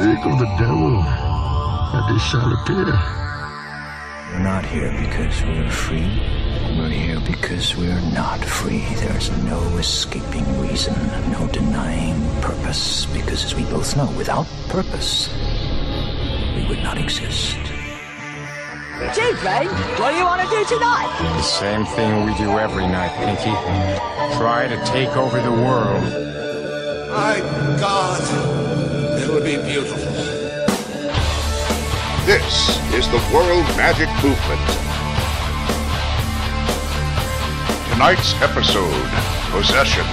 Speak of the devil, and it shall appear. We're not here because we're free. We're here because we're not free. There's no escaping reason, no denying purpose, because as we both know, without purpose, we would not exist. Gee, Ray, what do you want to do tonight? The same thing we do every night, Pinky. Try to take over the world. My God, it'll be beautiful. This is the World Magic Movement. Tonight's episode, Possession.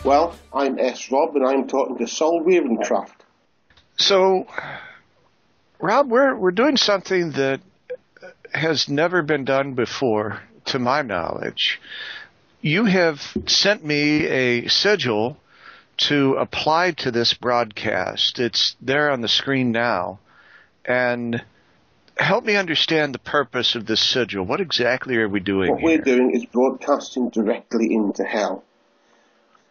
Well, I'm S-Rob, and I'm talking to Saul Ravencraft. So, Rob, we're doing something that has never been done before, to my knowledge. You have sent me a sigil to apply to this broadcast. It's there on the screen now. And help me understand the purpose of this sigil. What exactly are we doing What we're doing is broadcasting directly into hell.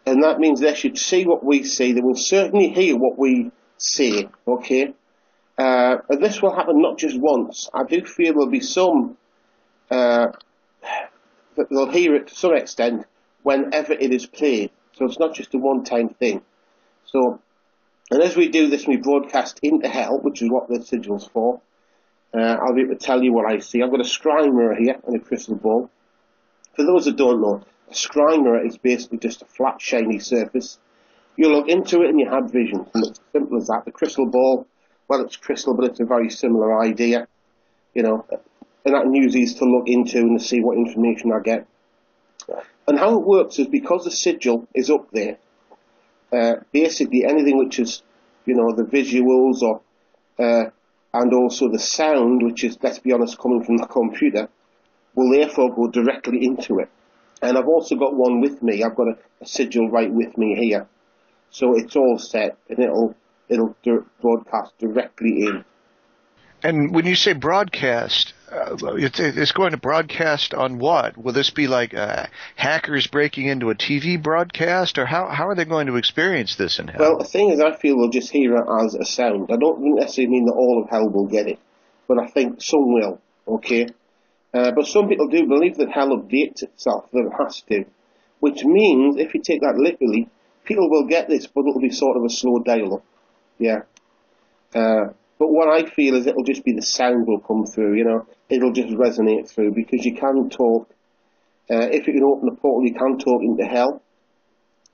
And that means they should see what we see. They will certainly hear what we say, okay? And this will happen not just once. I do feel there'll be some that they'll hear it to some extent whenever it is played. So it's not just a one-time thing. So, and as we do this, we broadcast into hell, which is what the sigil's for. I'll be able to tell you what I see. I've got a scrying mirror here and a crystal ball. For those that don't know, a scrying mirror is basically just a flat, shiny surface. You look into it and you have visions, and it's as simple as that. The crystal ball, well, it's crystal, but it's a very similar idea, you know, and I can use these to look into and to see what information I get. And how it works is because the sigil is up there, basically anything which is, you know, the visuals or and also the sound, which is, let's be honest, coming from the computer, will therefore go directly into it. And I've also got one with me. I've got a sigil right with me here. So it's all set, and it'll broadcast directly in. And when you say broadcast, it's going to broadcast on what? Will this be like hackers breaking into a TV broadcast, or how are they going to experience this in hell? Well, the thing is, I feel they'll just hear it as a sound. I don't necessarily mean that all of hell will get it, but I think some will, okay? But some people do believe that hell updates itself, that it has to, which means, if you take that literally, people will get this, but it'll be sort of a slow dial-up, yeah. But what I feel is it'll just be the sound will come through, you know, it'll just resonate through, because you can talk, if you can open a portal, you can talk into hell,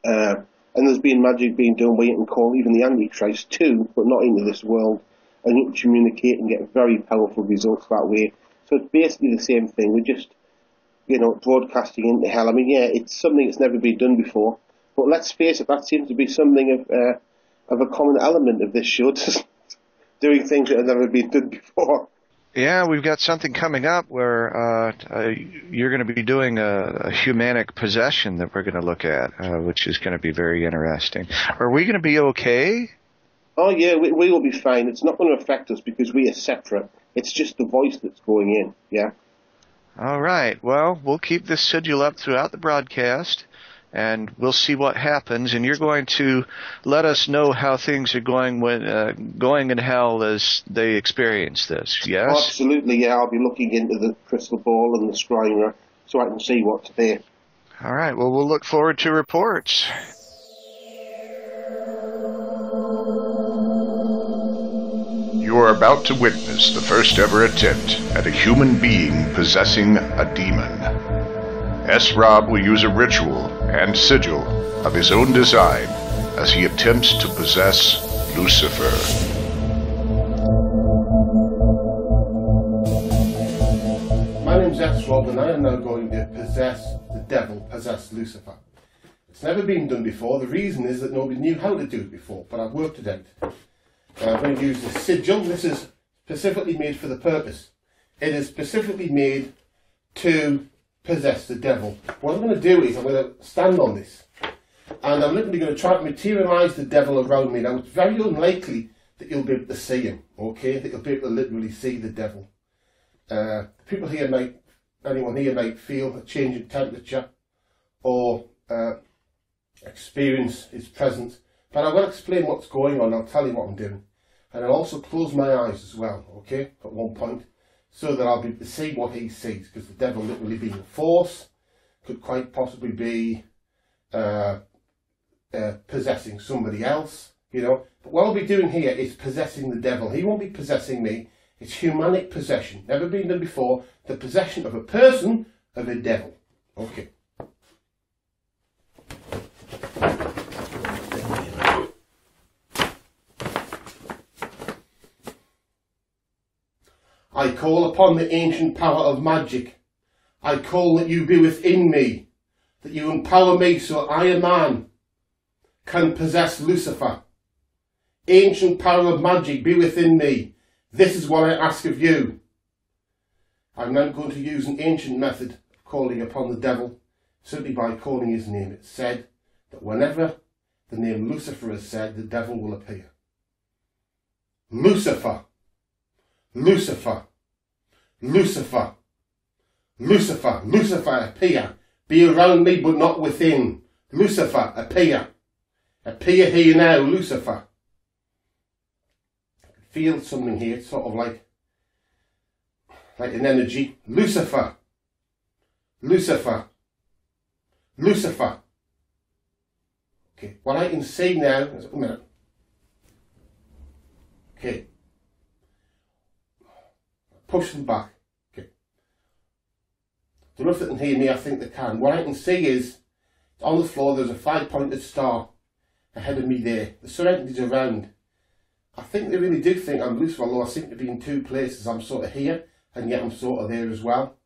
and there's been magic being done where you can call even the Antichrist too, but not into this world, and you can communicate and get very powerful results that way. So it's basically the same thing. We're just, you know, broadcasting into hell. I mean, yeah, it's something that's never been done before. But let's face it, that seems to be something of a common element of this show, just doing things that have never been done before. Yeah, we've got something coming up where you're going to be doing a humanic possession that we're going to look at, which is going to be very interesting. Are we going to be okay? Oh, yeah, we will be fine. It's not going to affect us because we are separate. It's just the voice that's going in, yeah? All right. Well, we'll keep this sigil up throughout the broadcast, and we'll see what happens. And you're going to let us know how things are going when going in hell as they experience this, yes? Oh, absolutely, yeah. I'll be looking into the crystal ball and the scrying mirror so I can see what's there. All right. Well, we'll look forward to reports. You are about to witness the first ever attempt at a human being possessing a demon. S-Rob will use a ritual and sigil of his own design as he attempts to possess Lucifer. My name's S-Rob, and I am now going to possess the devil, possess Lucifer. It's never been done before. The reason is that nobody knew how to do it before, but I've worked it out. I'm going to use the sigil. This is specifically made for the purpose. It is specifically made to possess the devil. What I'm going to do is I'm going to stand on this, and I'm literally going to try to materialise the devil around me. Now, it's very unlikely that you'll be able to see him, okay? That you'll be able to literally see the devil. People here might, anyone here might feel a change in temperature, or experience his presence. But I will explain what's going on. I'll tell you what I'm doing. And I'll also close my eyes as well, okay, at one point, so that I'll be able to see what he sees, because the devil literally being a force could quite possibly be possessing somebody else, you know. But what I'll be doing here is possessing the devil. He won't be possessing me. It's humanic possession. Never been done before. The possession of a person of a devil. Okay. I call upon the ancient power of magic. I call that you be within me, that you empower me so I, a man, can possess Lucifer. Ancient power of magic, be within me. This is what I ask of you. I'm now going to use an ancient method of calling upon the devil, simply by calling his name. It's said that whenever the name Lucifer is said, the devil will appear. Lucifer. Lucifer, Lucifer, Lucifer, Lucifer, appear. Be around me, but not within. Lucifer, appear. Appear here now, Lucifer. I can feel something here, it's sort of like an energy. Lucifer, Lucifer, Lucifer. Okay, what I can see now is, a minute. Okay. Push them back. Okay. Don't know if they can hear me, I think they can. What I can see is, on the floor there's a 5-pointed star ahead of me there. The surroundings around. I think they really do think I'm Lucifer, although I seem to be in two places. I'm sort of here, and yet I'm sort of there as well.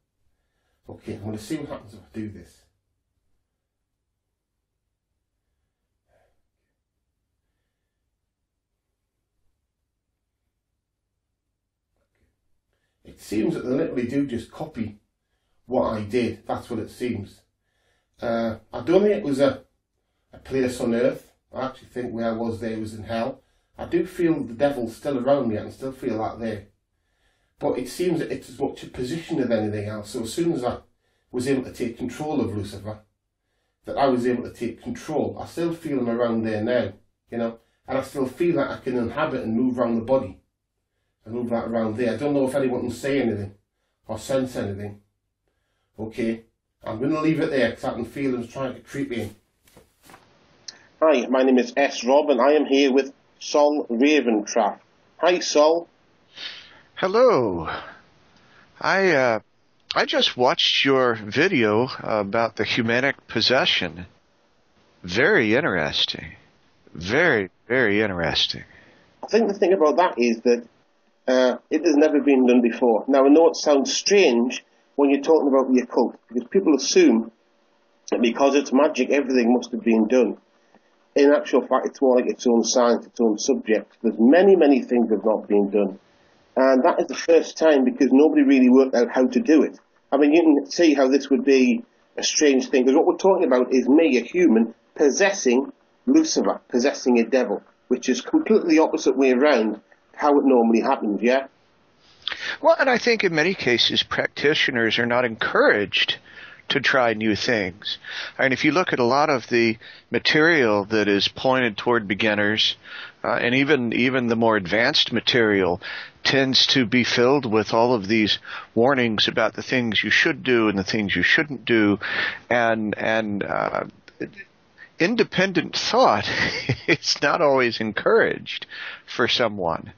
Okay, I'm going to see what happens if I do this. It seems that they literally do just copy what I did. That's what it seems. I don't think it was a place on earth. I actually think where I was there was in hell. I do feel the devil's still around me. I can still feel that there. But it seems that it's as much a position as anything else. So as soon as I was able to take control of Lucifer, that I was able to take control. I still feel him around there now, you know. And I still feel that I can inhabit and move around the body. And move that around there. I don't know if anyone can say anything or sense anything. Okay, I'm going to leave it there because I can feel him trying to creep in. Hi, my name is S. Rob and I am here with Saul Ravencraft. Hi, Saul. Hello. I just watched your video about the humanic possession. Very interesting. Very, very interesting. I think the thing about that is that it has never been done before. Now, I know it sounds strange when you're talking about the occult, because people assume that because it's magic, everything must have been done. In actual fact, it's more like its own science, its own subject. There's many, many things that have not been done. And that is the first time because nobody really worked out how to do it. I mean, you can see how this would be a strange thing, because what we're talking about is me, a human, possessing Lucifer, possessing a devil, which is completely opposite way around how it normally happens, yeah? Well, and I think in many cases practitioners are not encouraged to try new things. And if you look at a lot of the material that is pointed toward beginners, and even the more advanced material tends to be filled with all of these warnings about the things you should do and the things you shouldn't do, and independent thought is not always encouraged for someone.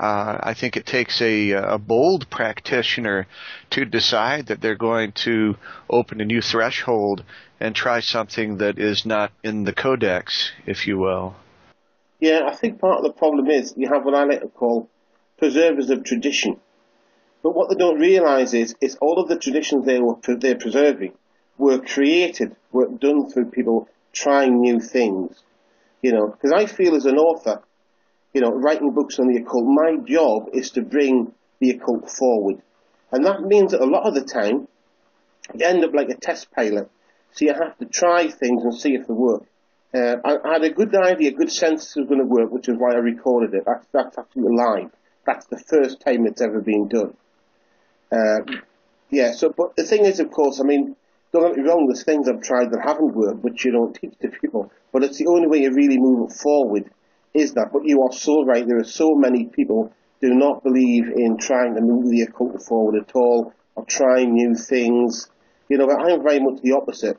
I think it takes a bold practitioner to decide that they're going to open a new threshold and try something that is not in the codex, if you will. Yeah, I think part of the problem is you have what I like to call preservers of tradition. But what they don't realise is all of the traditions they're preserving were created, were done through people trying new things. You know, because I feel as an author, you know, writing books on the occult, my job is to bring the occult forward. And that means that a lot of the time, you end up like a test pilot. So you have to try things and see if they work. I had a good idea, a good sense it was going to work, which is why I recorded it. That's actually live. That's the first time it's ever been done. Yeah, so, but the thing is, of course, I mean, don't get me wrong, there's things I've tried that haven't worked, which you don't teach to people. But it's the only way you really move it forward is that. But you are so right. There are so many people do not believe in trying to move the occult forward at all, or trying new things. You know, but I'm very much the opposite.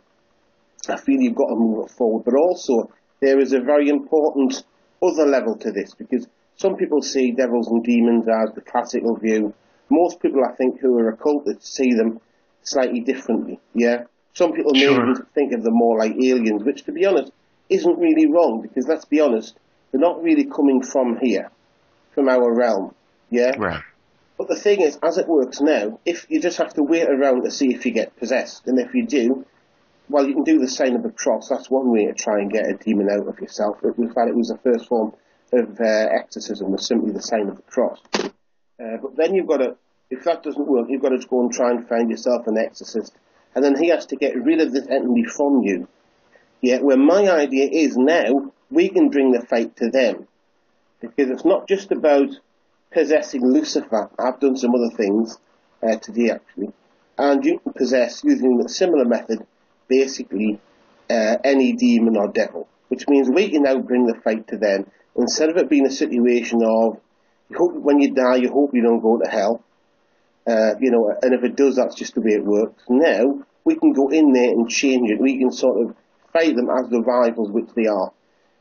I feel you've got to move it forward. But also, there is a very important other level to this, because some people see devils and demons as the classical view. Most people, I think, who are occultists see them slightly differently, yeah? Some people may even think of them more like aliens, which, to be honest, isn't really wrong, because, let's be honest, they're not really coming from here, from our realm, yeah? Right. But the thing is, as it works now, if you just have to wait around to see if you get possessed, and if you do, well, you can do the sign of the cross. That's one way to try and get a demon out of yourself. In fact, it was the first form of exorcism, was simply the sign of the cross. But then you've got to, if that doesn't work, you've got to go and try and find yourself an exorcist, and then he has to get rid of this entity from you. Yeah, where my idea is now, we can bring the fight to them. Because it's not just about possessing Lucifer. I've done some other things today, actually. And you can possess, using a similar method, basically any demon or devil. Which means we can now bring the fight to them. Instead of it being a situation of, you hope when you die, you hope you don't go to hell. You know, and if it does, that's just the way it works. Now, we can go in there and change it. We can sort of fight them as the rivals which they are.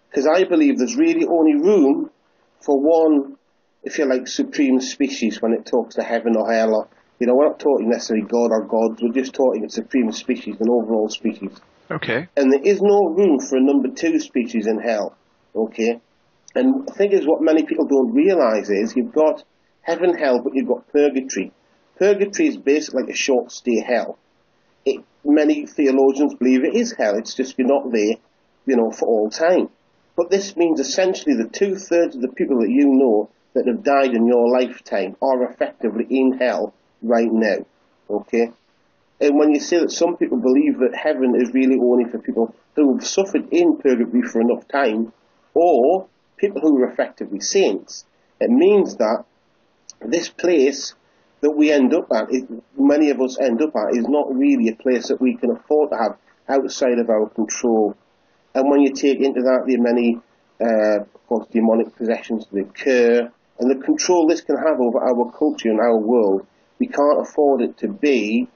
Because I believe there's really only room for one, if you like, supreme species when it talks to heaven or hell. Or, you know, we're not talking necessarily God or gods. We're just talking a supreme species, an overall species. Okay. And there is no room for a number 2 species in hell. Okay. And the thing is, what many people don't realise is you've got heaven, hell, but you've got purgatory. Purgatory is basically like a short stay hell. Many theologians believe it is hell. It's just you're not there, you know, for all time. But this means essentially that 2/3 of the people that you know that have died in your lifetime are effectively in hell right now. Okay? And when you say that some people believe that heaven is really only for people who have suffered in purgatory for enough time, or people who are effectively saints, it means that this place that we end up at, many of us end up at, is not really a place that we can afford to have outside of our control. And when you take into that the many, of course, demonic possessions that occur, and the control this can have over our culture and our world, we can't afford it to be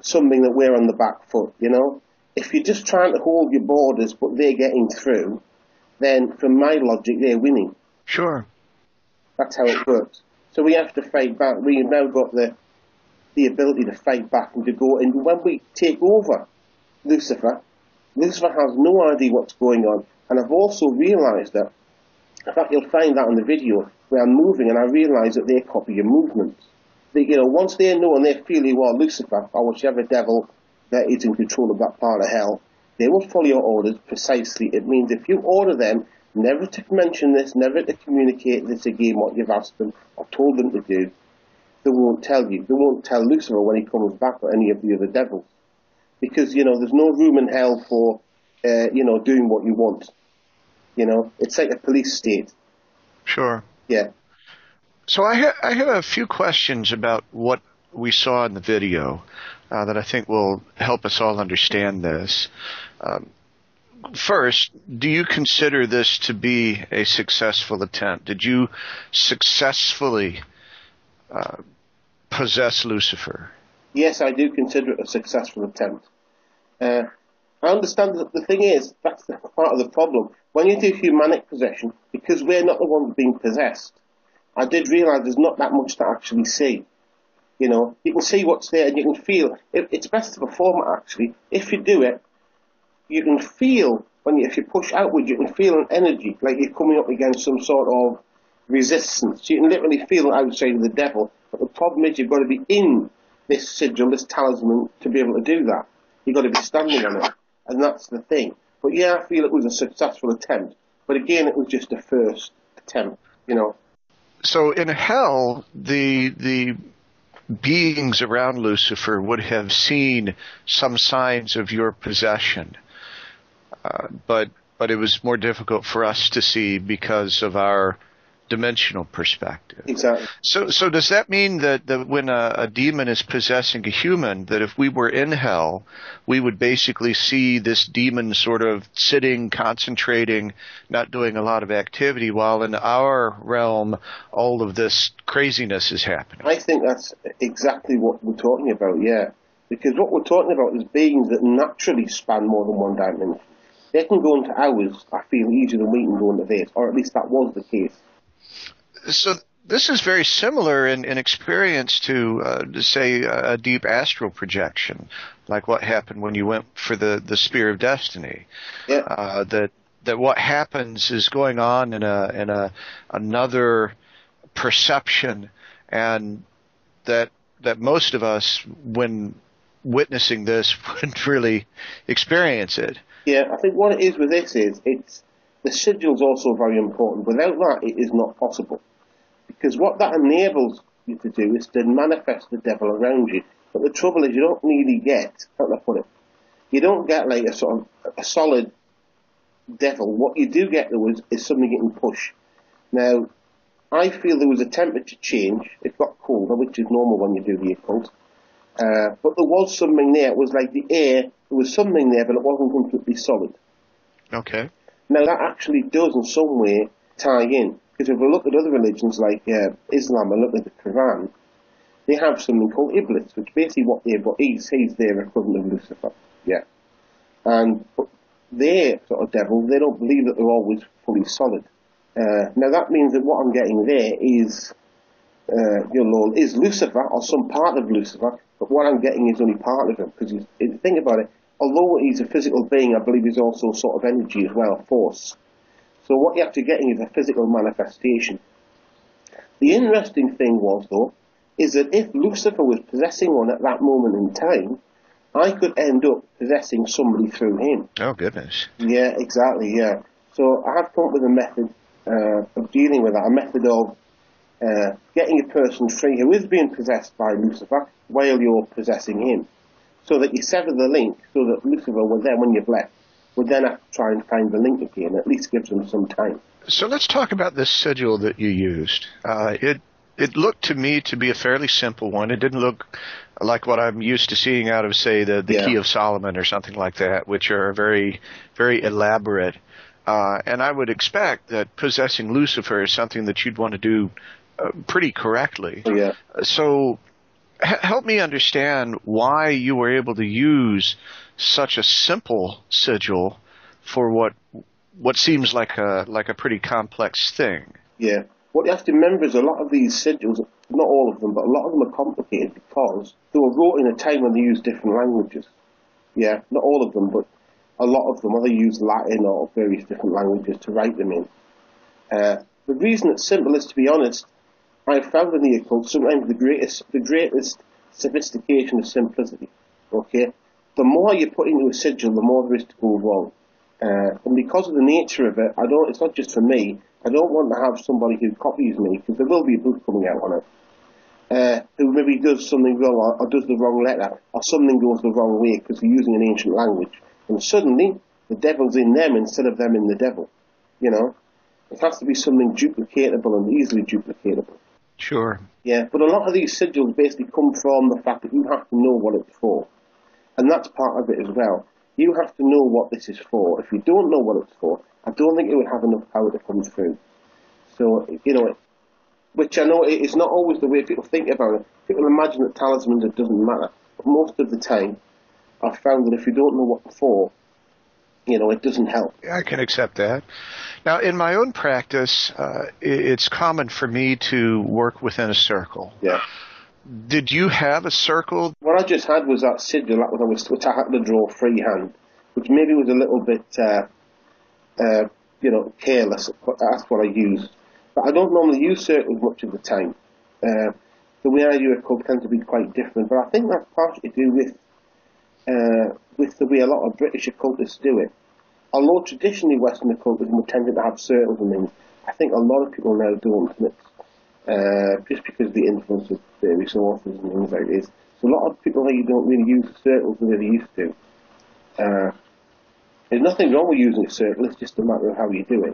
something that we're on the back foot, you know? If you're just trying to hold your borders but they're getting through, then from my logic, they're winning. Sure. That's how it works. So we have to fight back. We've now got the ability to fight back and to go. And when we take over Lucifer has no idea what's going on. And I've also realised that, in fact, you'll find that in the video where I'm moving, and I realise that they copy your movements. They, you know, once they know and they feel you are Lucifer, or whichever devil that is in control of that part of hell, they will follow your orders precisely. It means if you order them never to mention this, never to communicate this again, what you've asked them or told them to do, they won't tell you. They won't tell Lucifer when he comes back or any of the other devils. Because, you know, there's no room in hell for, you know, doing what you want. You know, it's like a police state. Sure. Yeah. So I have a few questions about what we saw in the video that I think will help us all understand this. First, do you consider this to be a successful attempt? Did you successfully possess Lucifer? Yes, I do consider it a successful attempt. I understand that the thing is, that's the part of the problem. When you do humanic possession, because we're not the ones being possessed, I did realise there's not that much to actually see. You know, you can see what's there and you can feel. It's best to perform it, actually. If you do it, you can feel, if you push outward, you can feel an energy, like you're coming up against some sort of resistance. You can literally feel it outside of the devil. But the problem is you've got to be in this sigil, this talisman, to be able to do that. You've got to be standing on it. And that's the thing. But yeah, I feel it was a successful attempt. But again, it was just a first attempt, you know. So in hell, the beings around Lucifer would have seen some signs of your possession. But it was more difficult for us to see because of our dimensional perspective. Exactly. So does that mean that when a demon is possessing a human, that if we were in hell, we would basically see this demon sort of sitting, concentrating, not doing a lot of activity, while in our realm, all of this craziness is happening? I think that's exactly what we're talking about, yeah. Because what we're talking about is beings that naturally span more than one dimension. They can go into ours, I feel, easier than we can go into theirs, or at least that was the case. So this is very similar in experience to say, a deep astral projection, like what happened when you went for the Spear of Destiny. Yeah. That what happens is going on in another perception, and that most of us, when witnessing this, wouldn't really experience it. Yeah, I think what it is with this is the sigil's also very important. Without that, it is not possible. Because what that enables you to do is to manifest the devil around you. But the trouble is you don't really get, how can I put it, you don't get like a sort of a solid devil. What you do get, though, is something getting pushed. Now, I feel there was a temperature change. It got colder, which is normal when you do the occult. But there was something there. It was like the air. There was something there, but it wasn't completely solid. Okay. Now, that actually does in some way tie in. Because if we look at other religions like Islam and look at the Quran, they have something called Iblis, which basically what he's their equivalent of Lucifer. Yeah. But their sort of devils, they don't believe that they're always fully solid. Now, that means that what I'm getting there is, is Lucifer, or some part of Lucifer, but what I'm getting is only part of him. Because if you think about it, although he's a physical being, I believe he's also sort of energy as well, force. So what you're actually getting is a physical manifestation. The interesting thing was, though, is that if Lucifer was possessing one at that moment in time, I could end up possessing somebody through him. Oh, goodness. Yeah, exactly, yeah. So I have come up with a method of dealing with that, a method of getting a person free who is being possessed by Lucifer while you're possessing him. So that you sever the link, so that Lucifer will then, when you've left, would then have to try and find the link again. At least gives them some time. So let's talk about this sigil that you used. It looked to me to be a fairly simple one. It didn't look like what I'm used to seeing out of, say, the Key of Solomon or something like that, which are very, very elaborate. And I would expect that possessing Lucifer is something that you'd want to do pretty correctly. Yeah. So help me understand why you were able to use such a simple sigil for what seems like a pretty complex thing. Yeah. What you have to remember is a lot of these sigils, not all of them, but a lot of them are complicated because they were wrote in a time when they used different languages. Yeah, not all of them, but a lot of them, or they use Latin or various different languages to write them in. The reason it's simple is, to be honest, I've found in the occult sometimes the greatest sophistication is simplicity. Okay? The more you put into a sigil, the more there is to go wrong. And because of the nature of it, it's not just for me, I don't want to have somebody who copies me, because there will be a book coming out on it, who maybe does something wrong, or does the wrong letter, or something goes the wrong way because they're using an ancient language. And suddenly, the devil's in them instead of them in the devil. You know? It has to be something duplicatable and easily duplicatable. Sure. Yeah, but a lot of these sigils basically come from the fact that you have to know what it's for. And that's part of it as well. You have to know what this is for. If you don't know what it's for, I don't think it would have enough power to come through. So, which I know is not always the way people think about it. People imagine that talismans, it doesn't matter. But most of the time, I've found that if you don't know what for, it doesn't help. I can accept that. Now, in my own practice, it's common for me to work within a circle. Yeah. Did you have a circle? What I just had was that sigil, which I had to draw freehand, which maybe was a little bit, careless. That's what I used. But I don't normally use circles much of the time. The way I do occult tends to be quite different. But I think that's partly to do with the way a lot of British occultists do it. Although traditionally Western occultism would tend to have circles and things, I think a lot of people now don't. And it's just because of the influence of various authors and things like this. So a lot of people really don't really use the circles the way they used to. There's nothing wrong with using a circle, it's just a matter of how you do it,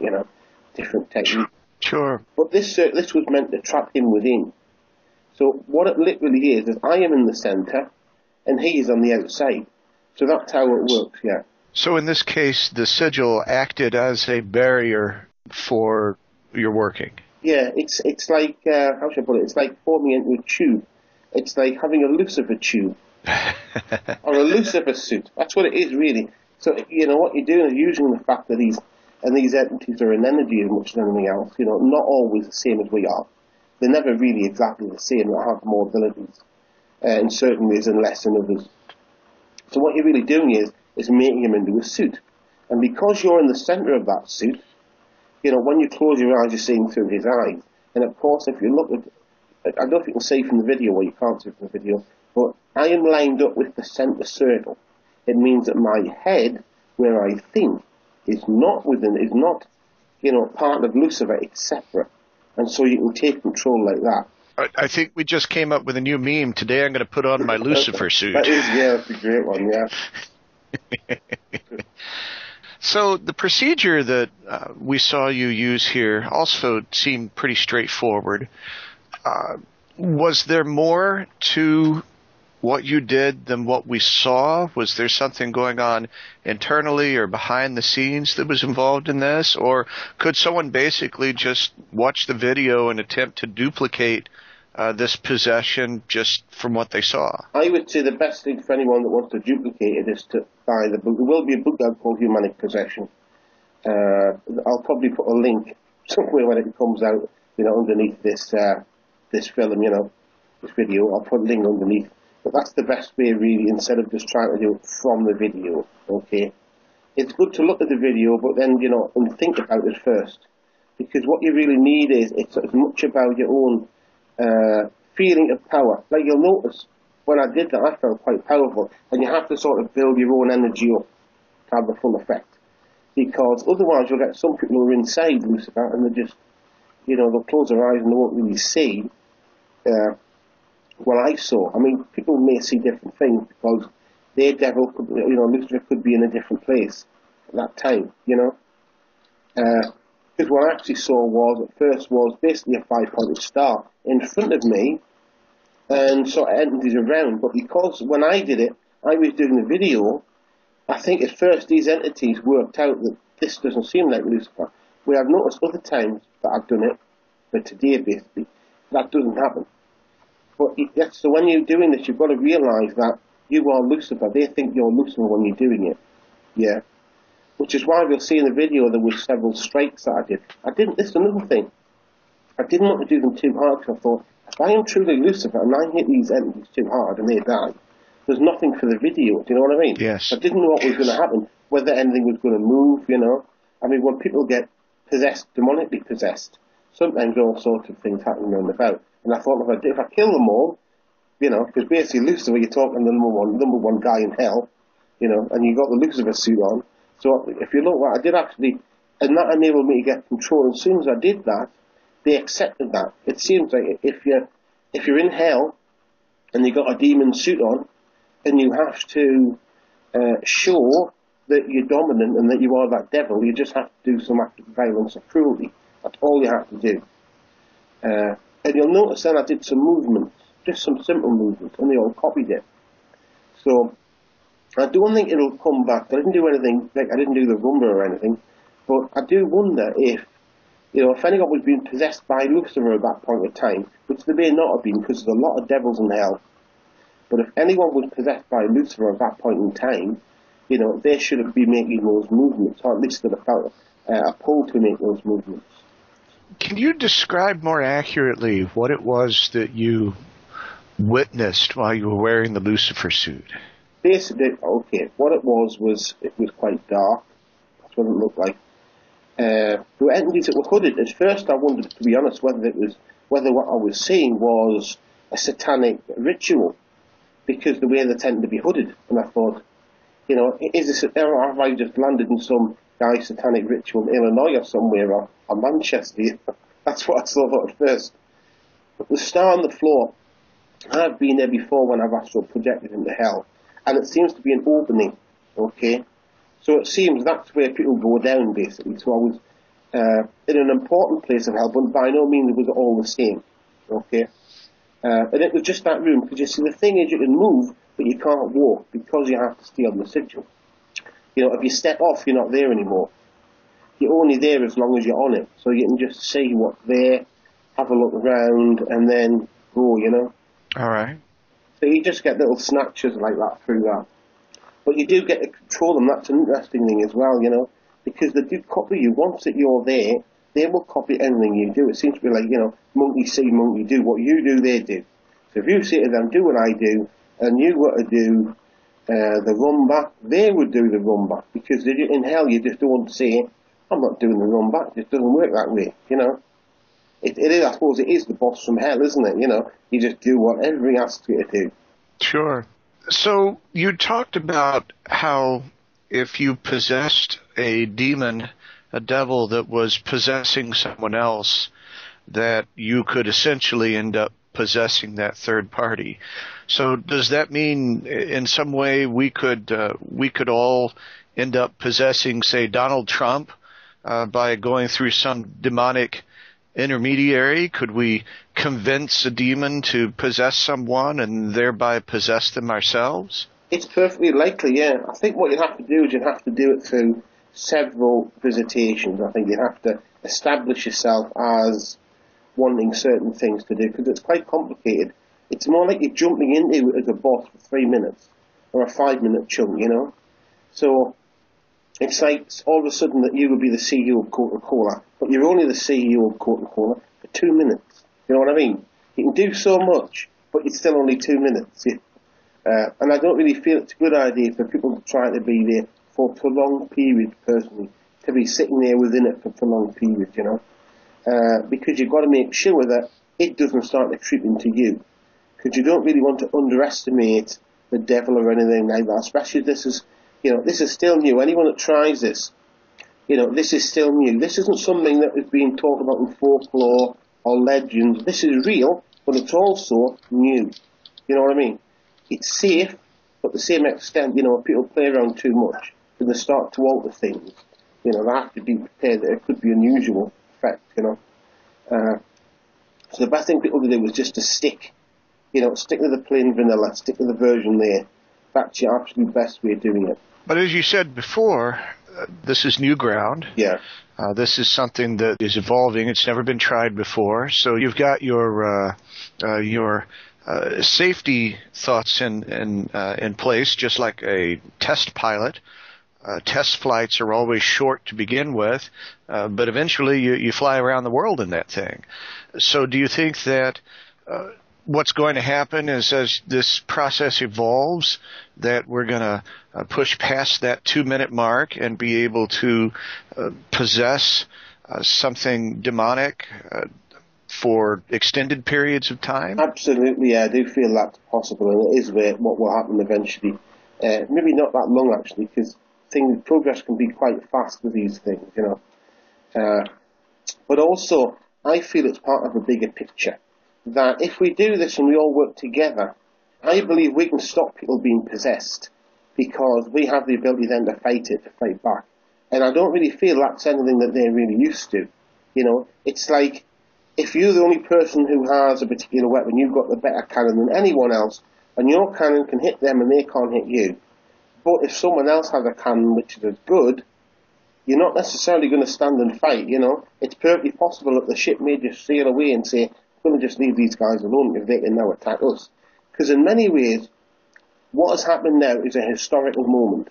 different techniques. Sure. But this was meant to trap him within. So what it literally is I am in the centre, and he is on the outside. So that's how it works, yeah. So in this case, the sigil acted as a barrier for your working. Yeah, it's like, how should I put it? It's like forming into a tube. It's like having a Lucifer tube. Or a Lucifer suit. That's what it is, really. So, what you're doing is using the fact that these entities are an energy as much as anything else, not always the same as we are. They're never really exactly the same. They have more abilities in certain ways and less in others. So what you're really doing is making him into a suit. And because you're in the centre of that suit, when you close your eyes, you're seeing through his eyes. And of course, if you look at, I don't know if you can see from the video, or you can't see from the video, but I am lined up with the centre circle. It means that my head, where I think, is not, part of Lucifer, it's separate. And so you can take control like that. I think we just came up with a new meme. Today I'm going to put on my Lucifer suit. That's a great one, yeah. So the procedure that we saw you use here also seemed pretty straightforward. Was there more to what you did than what we saw? Was there something going on internally or behind the scenes that was involved in this? Or could someone basically just watch the video and attempt to duplicate this possession just from what they saw? I would say the best thing for anyone that wants to duplicate it is to buy the book. There will be a book out called HUMANIC Possession. I'll probably put a link somewhere when it comes out, underneath this film, this video. I'll put a link underneath. But that's the best way, really, instead of just trying to do it from the video, okay? It's good to look at the video, but then, and think about it first. Because what you really need is, it's as much about your own feeling of power. Like you'll notice, when I did that, I felt quite powerful. And you have to sort of build your own energy up to have the full effect. Because otherwise you'll get some people who are inside Lucifer, and they just, they'll close their eyes and they won't really see what I saw. I mean, people may see different things because their devil could, Lucifer could be in a different place at that time, Because what I actually saw at first was basically a 5-pointed star in front of me and sort of entities around. But because when I did it, I was doing the video, I think at first these entities worked out that this doesn't seem like Lucifer. Where I've noticed other times that I've done it, but today basically, that doesn't happen. But so when you're doing this, you've got to realise that you are Lucifer. They think you're Lucifer when you're doing it. Yeah. Which is why we'll see in the video there were several strikes that I did. This is another thing. I didn't want to do them too hard because I thought, if I am truly Lucifer and I hit these entities too hard and they die, there's nothing for the video. Do you know what I mean? Yes. I didn't know what was going to happen, whether anything was going to move, I mean, when people get possessed, demonically possessed, sometimes all sorts of things happen around about. And I thought, if I kill them all, because basically Lucifer, you're talking the number one guy in hell, and you got the Lucifer suit on. So if you look, what I did actually, and that enabled me to get control. As soon as I did that, they accepted that. It seems like if you're in hell and you got a demon suit on, and you have to show that you're dominant and that you are that devil, you just have to do some act of violence or cruelty. That's all you have to do. And you'll notice then I did some movements, just some simple movements, and they all copied it. So I don't think it'll come back. I didn't do anything, like I didn't do the rumba or anything, but I do wonder if anyone was being possessed by Lucifer at that point in time, which they may not have been because there's a lot of devils in hell, but if anyone was possessed by Lucifer at that point in time, they should have been making those movements, or at least they felt a pull to make those movements. Can you describe more accurately what it was that you witnessed while you were wearing the Lucifer suit? Basically, okay, what it was quite dark. That's what it looked like. There were entities that were hooded. At first, I wondered, to be honest, whether what I was seeing was a satanic ritual, because the way they tend to be hooded. And I thought, is this, or have I just landed in some guy's satanic ritual in Illinois or somewhere, or Manchester? That's what I thought at first. But the star on the floor, I've been there before when I've astral projected into hell, and it seems to be an opening, okay? So it seems that's where people go down, basically. So in an important place of hell, but by no means was it all the same. Okay? And it was just that room, because you see, the thing is, you can move, but you can't walk, because you have to stay on the sigil. You know, if you step off, you're not there anymore. You're only there as long as you're on it, so you can just see what's there, have a look around, and then go, you know. All right. So you just get little snatches like that through that. But you do get to control them. That's an interesting thing as well, you know, because they do copy you. Once that you're there, they will copy anything you do. It seems to be like, you know, monkey see, monkey do. What you do, they do. So if you say to them, do what I do, and you got to do the run back, they would do the run back. Because in hell, you just don't say, I'm not doing the run back. It just doesn't work that way, you know. It is, I suppose, it is the boss from hell, isn't it? You know, you just do whatever he asks you to do. Sure. So you talked about how if you possessed a demon, a devil that was possessing someone else, that you could essentially end up possessing that third party. So does that mean in some way we could all end up possessing, say, Donald Trump by going through some demonic intermediary? Could we convince a demon to possess someone and thereby possess them ourselves? It's perfectly likely, yeah. I think what you'd have to do is you'd have to do it through several visitations. I think you'd have to establish yourself as wanting certain things to do, because it's quite complicated. It's more like you're jumping into it as a boss for 3 minutes, or a 5-minute chunk, you know? So it's like all of a sudden that you would be the CEO of Coca-Cola, but you're only the CEO of Coca-Cola for 2 minutes. You know what I mean? You can do so much, but it's still only 2 minutes. And I don't really feel it's a good idea for people trying to be there for prolonged periods, personally, to be sitting there within it for prolonged periods, you know? Because you've got to make sure that it doesn't start to creep into you. Because you don't really want to underestimate the devil or anything like that, especially this is, you know, this is still new. Anyone that tries this, you know, this is still new. This isn't something that is being talked about in folklore or legends. This is real, but it's also new. You know what I mean? It's safe, but to the same extent, you know, if people play around too much, then they start to alter things. You know, they have to be prepared that it could be unusual effect, you know. So the best thing people can do is just to stick to the plain vanilla, stick to the version there. That's your absolute best way of doing it. But as you said before, this is new ground. Yeah. This is something that is evolving. It's never been tried before. So you've got your safety thoughts in place, just like a test pilot. Test flights are always short to begin with, but eventually you fly around the world in that thing. So do you think that what's going to happen is as this process evolves, that we're going to push past that 2-minute mark and be able to possess something demonic for extended periods of time? Absolutely, yeah, I do feel that's possible, and it is what will happen eventually. Maybe not that long, actually, because progress can be quite fast with these things, you know. But also, I feel it's part of a bigger picture, that if we do this and we all work together, I believe we can stop people being possessed, because we have the ability then to fight back. And I don't really feel that's anything that they're really used to. You know, it's like, if you're the only person who has a particular weapon, you've got the better cannon than anyone else, and your cannon can hit them and they can't hit you. But if someone else has a cannon which is as good, you're not necessarily going to stand and fight, you know. It's perfectly possible that the ship may just sail away and say, I'm going to just leave these guys alone if they can now attack us. Because in many ways, what has happened now is a historical moment.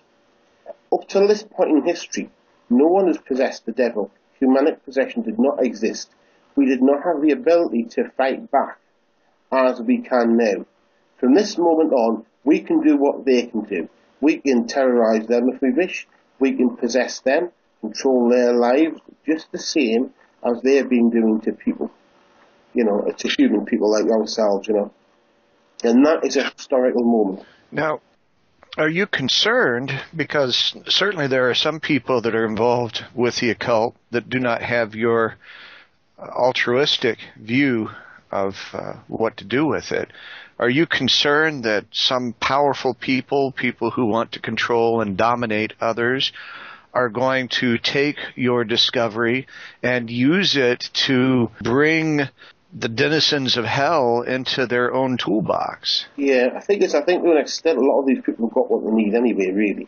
Up till this point in history, no one has possessed the devil. Humanic possession did not exist. We did not have the ability to fight back as we can now. From this moment on, we can do what they can do. We can terrorize them if we wish. We can possess them, control their lives, just the same as they've been doing to people. You know, to human people like ourselves, you know. And that is a historical moment. Now, are you concerned, because certainly there are some people that are involved with the occult that do not have your altruistic view of what to do with it. Are you concerned that some powerful people who want to control and dominate others, are going to take your discovery and use it to bring the denizens of hell into their own toolbox. Yeah, I think to an extent, a lot of these people have got what they need anyway, really.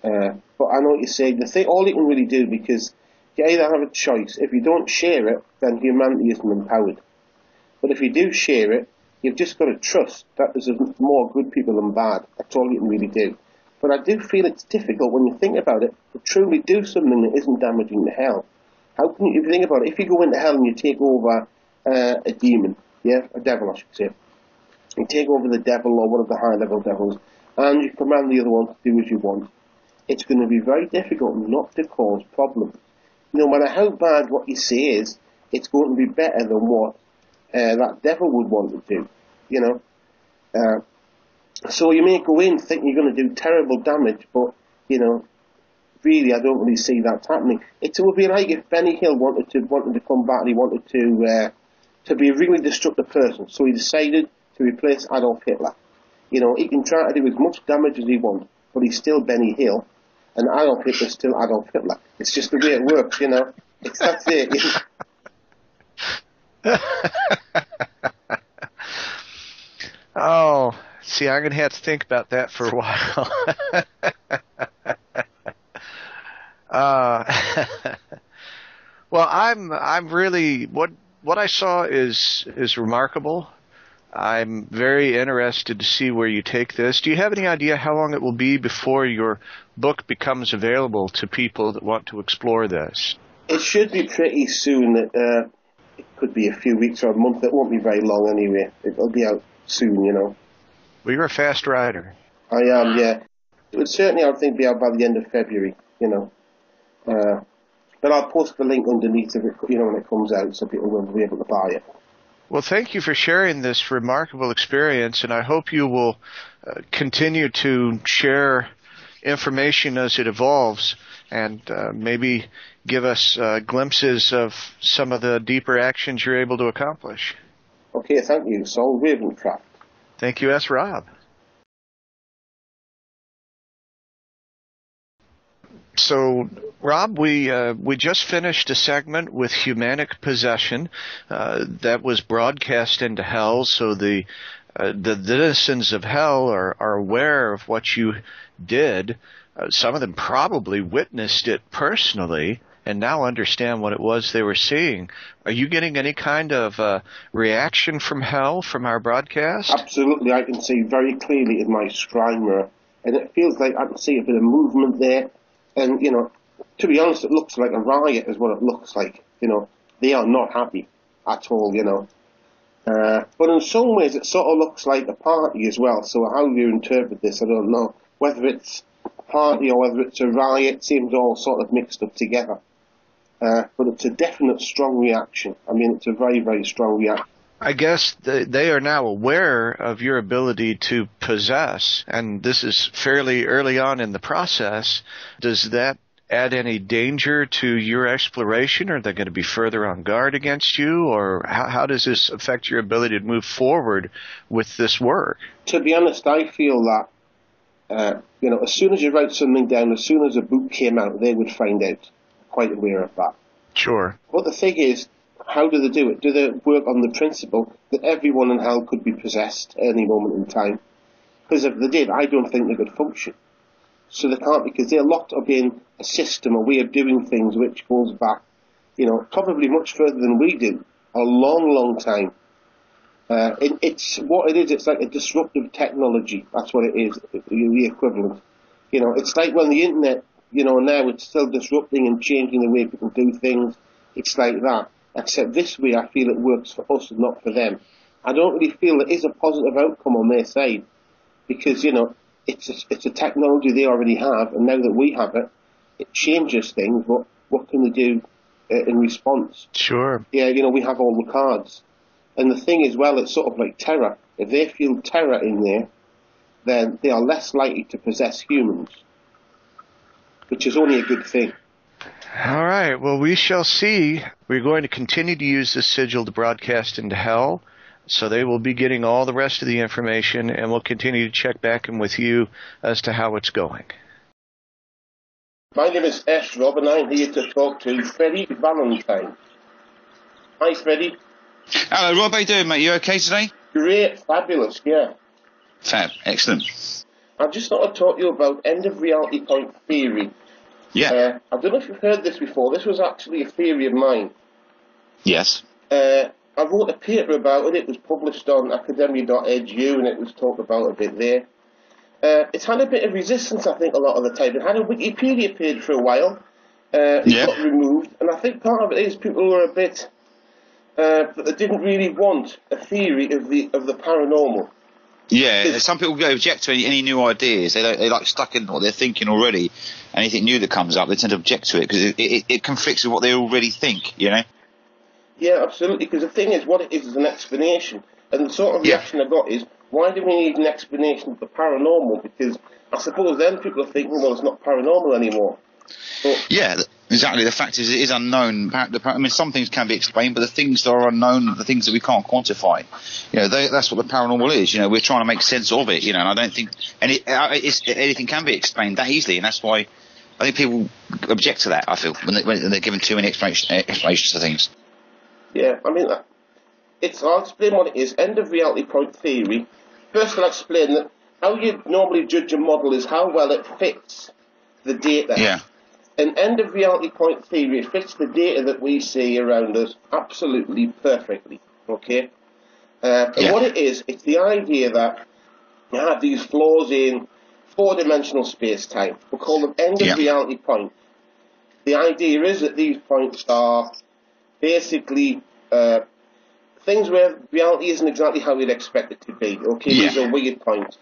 But I know what you're saying. All you can really do, because you either have a choice. If you don't share it, then humanity isn't empowered. But if you do share it, you've just got to trust that there's more good people than bad. That's all you can really do. But I do feel it's difficult when you think about it to truly do something that isn't damaging to hell. How can you, if you think about it, if you go into hell and you take over a demon, a devil I should say, you take over the devil or one of the high-level devils, and you command the other one to do as you want, it's going to be very difficult not to cause problems. No matter how bad what you say is, it's going to be better than what that devil would want to do, you know. So you may go in thinking you're going to do terrible damage, but, you know, really I don't really see that happening. It would be like if Benny Hill wanted to come back and he wanted to be a really destructive person, so he decided to replace Adolf Hitler. You know, he can try to do as much damage as he wants, but he's still Benny Hill, and Adolf Hitler's still Adolf Hitler. It's just the way it works, you know. That's it. Oh, see, I'm going to have to think about that for a while. Well, I'm really, what I saw is remarkable. I'm very interested to see where you take this. Do you have any idea how long it will be before your book becomes available to people that want to explore this? It should be pretty soon. It could be a few weeks or a month. It won't be very long anyway. It'll be out soon, you know. Well, you're a fast writer. I am, yeah. It would certainly, I think, be out by the end of February, you know. But I'll post the link underneath of it, you know, when it comes out, so people will be able to buy it. Well, thank you for sharing this remarkable experience, and I hope you will continue to share information as it evolves, and maybe give us glimpses of some of the deeper actions you're able to accomplish. Okay, thank you. Saul, Ravencraft. Thank you, S. Rob. So, Rob, we just finished a segment with HUMANIC Possession that was broadcast into hell, so the denizens of hell are aware of what you did. Some of them probably witnessed it personally and now understand what it was they were seeing. Are you getting any kind of reaction from hell from our broadcast? Absolutely. I can see very clearly in my scrying mirror, and it feels like I can see a bit of movement there. And, you know, to be honest, it looks like a riot is what it looks like. You know, they are not happy at all, you know. But in some ways it sort of looks like a party as well. So how you interpret this, I don't know. Whether it's a party or whether it's a riot seems all sort of mixed up together. But it's a definite strong reaction. I mean, it's a very, very strong reaction. I guess they are now aware of your ability to possess, and this is fairly early on in the process. Does that add any danger to your exploration? Are they going to be further on guard against you, or how does this affect your ability to move forward with this work? To be honest, I feel that, you know, as soon as you write something down, as soon as a book came out, they would find out. Quite aware of that. Sure. But the thing is, how do they do it? Do they work on the principle that everyone in hell could be possessed at any moment in time? Because if they did, I don't think they could function. So they can't, because they're locked up in a system, a way of doing things which goes back, you know, probably much further than we do, a long, long time. It's what it is. It's like a disruptive technology. That's what it is, the equivalent. You know, it's like when the internet, you know, now it's still disrupting and changing the way people do things. It's like that. Except this way, I feel it works for us and not for them. I don't really feel there is a positive outcome on their side, because, you know, it's a technology they already have, and now that we have it, it changes things. But what can they do in response? Sure. Yeah, you know, we have all the cards. And the thing is, well, it's sort of like terror. If they feel terror in there, then they are less likely to possess humans, which is only a good thing. All right. Well, we shall see. We're going to continue to use this sigil to broadcast into hell, so they will be getting all the rest of the information, and we'll continue to check back in with you as to how it's going. My name is S. Rob, and I'm here to talk to Freddie Valentine. Hi, Freddie. Hello, Rob. How you doing, mate? You okay today? Great, fabulous, yeah. Fab, excellent. I just thought I'd talk to you about end of reality point theory. Yeah. I don't know if you've heard this before. This was actually a theory of mine. Yes. I wrote a paper about it. It was published on academia.edu, and it was talked about a bit there. It's had a bit of resistance, I think, a lot of the time. It had a Wikipedia page for a while. It got removed, and I think part of it is people were a bit that they didn't really want a theory of the paranormal. Yeah, some people object to any new ideas. They like stuck in what they're thinking already. Anything new that comes up, they tend to object to it because it conflicts with what they already think, you know? Yeah, absolutely, because the thing is, what it is an explanation. And the sort of reaction I got is, why do we need an explanation of the paranormal? Because I suppose then people are thinking, well, it's not paranormal anymore. But yeah, exactly. The fact is, it is unknown. I mean, some things can be explained, but the things that are unknown are the things that we can't quantify. You know, that's what the paranormal is. You know, we're trying to make sense of it. You know, and I don't think anything can be explained that easily, and that's why I think people object to that. I feel when they're given too many explanations to things. Yeah, I mean, I'll explain what it is. End of reality point theory. First, I'll explain that how you normally judge a model is how well it fits the data. Yeah. In end of reality point theory, it fits the data that we see around us absolutely perfectly. Okay? And what it is, it's the idea that you have these flaws in four-dimensional space-time. We call them end of reality points. The idea is that these points are basically things where reality isn't exactly how you'd expect it to be. Okay, these are weird points.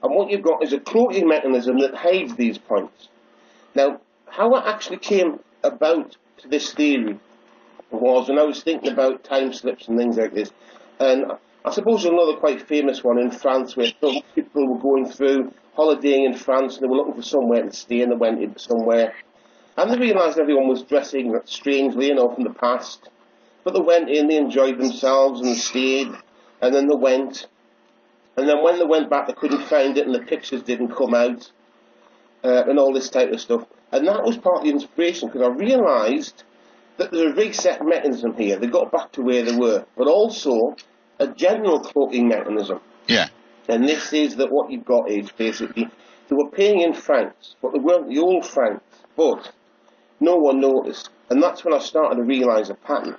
And what you've got is a cloaking mechanism that hides these points. Now, how I actually came about to this theory was when I was thinking about time slips and things like this. And I suppose another quite famous one in France where some people were going through holidaying in France and they were looking for somewhere to stay and they went into somewhere. And they realised everyone was dressing strangely, you know, from the past. But they went in, they enjoyed themselves and they stayed. And then they went. And then when they went back, they couldn't find it and the pictures didn't come out. And all this type of stuff. And that was part of the inspiration, because I realised that there's a reset mechanism here. They got back to where they were. But also a general cloaking mechanism. Yeah. And this is that what you've got is basically, they were paying in francs, but they weren't the old francs. But no one noticed. And that's when I started to realise a pattern.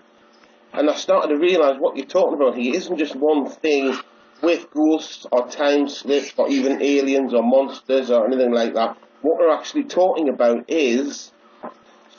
And I started to realise what you're talking about here isn't just one thing with ghosts or time slips or even aliens or monsters or anything like that. What we're actually talking about is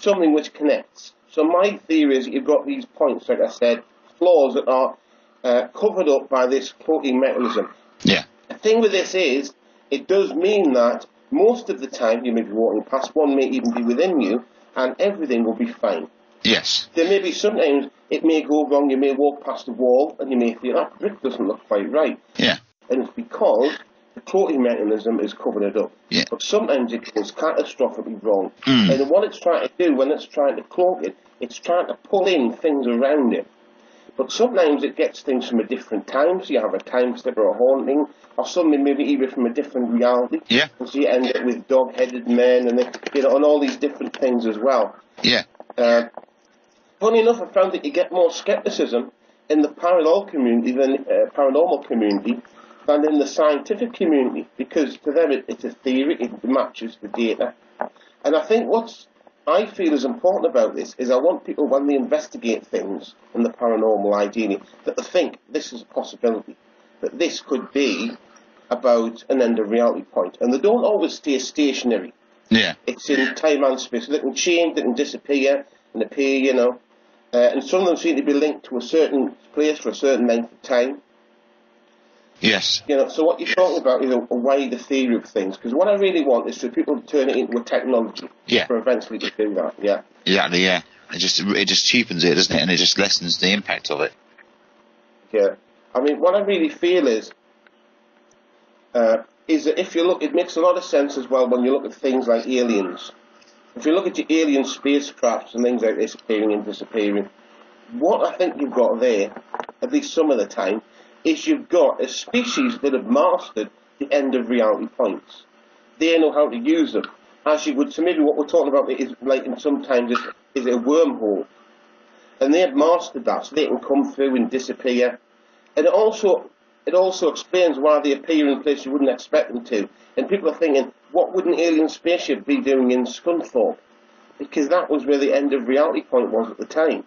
something which connects. So my theory is that you've got these points, like I said, flaws that are covered up by this cloaking mechanism. Yeah. The thing with this is, it does mean that most of the time you may be walking past, one may even be within you, and everything will be fine. Yes. There may be sometimes it may go wrong, you may walk past a wall and you may feel that brick doesn't look quite right. Yeah. And it's because the cloaking mechanism is covering it up. Yeah. But sometimes it goes catastrophically wrong. And what it's trying to do when it's trying to cloak it, it's trying to pull in things around it. But sometimes it gets things from a different time, so you have a time slip or a haunting, or something maybe even from a different reality. Yeah. And so you end up with dog-headed men and, and all these different things as well. Yeah. Funny enough, I found that you get more skepticism in the paranormal community than in the scientific community, because to them it's a theory, it matches the data. And I think what I feel is important about this is I want people, when they investigate things in the paranormal ideally, that they think this is a possibility, that this could be about an end of reality point. And they don't always stay stationary. Yeah. It's in time and space. They can change, they can disappear and appear, you know. And some of them seem to be linked to a certain place for a certain length of time. Yes. You know, so what you're talking about is a wider theory of things. Because what I really want is for people to turn it into a technology. Yeah. For eventually to do that, yeah. Exactly, yeah. It just cheapens it, doesn't it? And it just lessens the impact of it. Yeah. I mean, what I really feel is that if you look, it makes a lot of sense as well when you look at things like aliens. If you look at your alien spacecrafts and things like this appearing and disappearing, what I think you've got there, at least some of the time, is you've got a species that have mastered the end of reality points. They know how to use them. as you would. So maybe what we're talking about is like, and sometimes is a wormhole, and they've mastered that, so they can come through and disappear. And it also explains why they appear in places you wouldn't expect them to. And people are thinking, what would an alien spaceship be doing in Scunthorpe? Because that was where the end of reality point was at the time.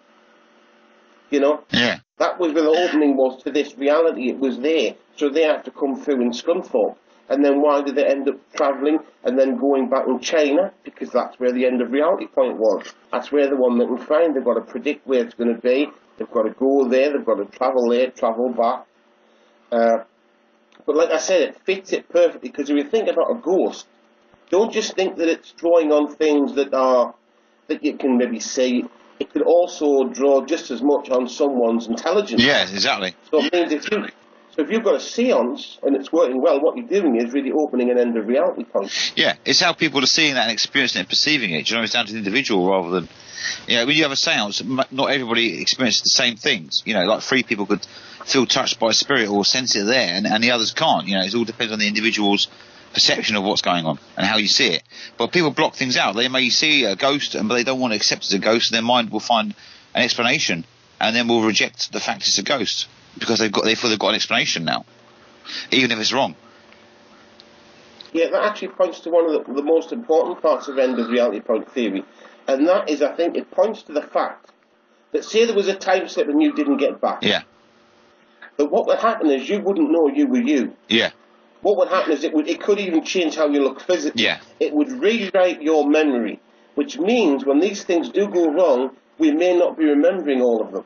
You know? Yeah. That was where the opening was to this reality. It was there. So they had to come through in Scunthorpe. And then why did they end up travelling and then going back in China? Because that's where the end of reality point was. That's where the one that can find. They've got to predict where it's going to be. They've got to go there. They've got to travel there, travel back. But like I said, it fits it perfectly, because if you think about a ghost, don't just think that it's drawing on things that you can maybe see. It could also draw just as much on someone's intelligence. Yeah, exactly. So it means if you've got a seance and it's working well, what you're doing is really opening an end of reality point. Yeah, it's how people are seeing that and experiencing it and perceiving it. Do you know, it's down to the individual rather than, you know, when you have a seance, not everybody experiences the same things. You know, like 3 people could feel touched by a spirit or sense it there, and the others can't. You know, it all depends on the individual's perception of what's going on and how you see it. But people block things out. They may see a ghost, but they don't want to accept it as a ghost, and their mind will find an explanation, and then will reject the fact it's a ghost because they feel they've got an explanation now, even if it's wrong. Yeah, that actually points to one of the most important parts of end of reality point theory, and that is, I think, it points to the fact that, say there was a time slip and you didn't get back. Yeah. But what would happen is you wouldn't know you were you. Yeah. What would happen is it could even change how you look physically. Yeah. It would rewrite your memory, which means when these things do go wrong, we may not be remembering all of them.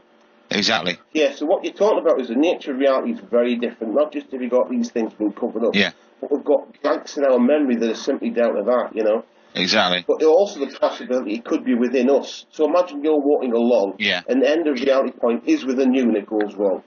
Exactly. Yeah, so what you're talking about is the nature of reality is very different. Not just have you got these things being covered up, yeah, but we've got blanks in our memory that are simply down to that, you know. Exactly. But also the possibility it could be within us. So imagine you're walking along, yeah, and the end of reality point is within you and it goes wrong.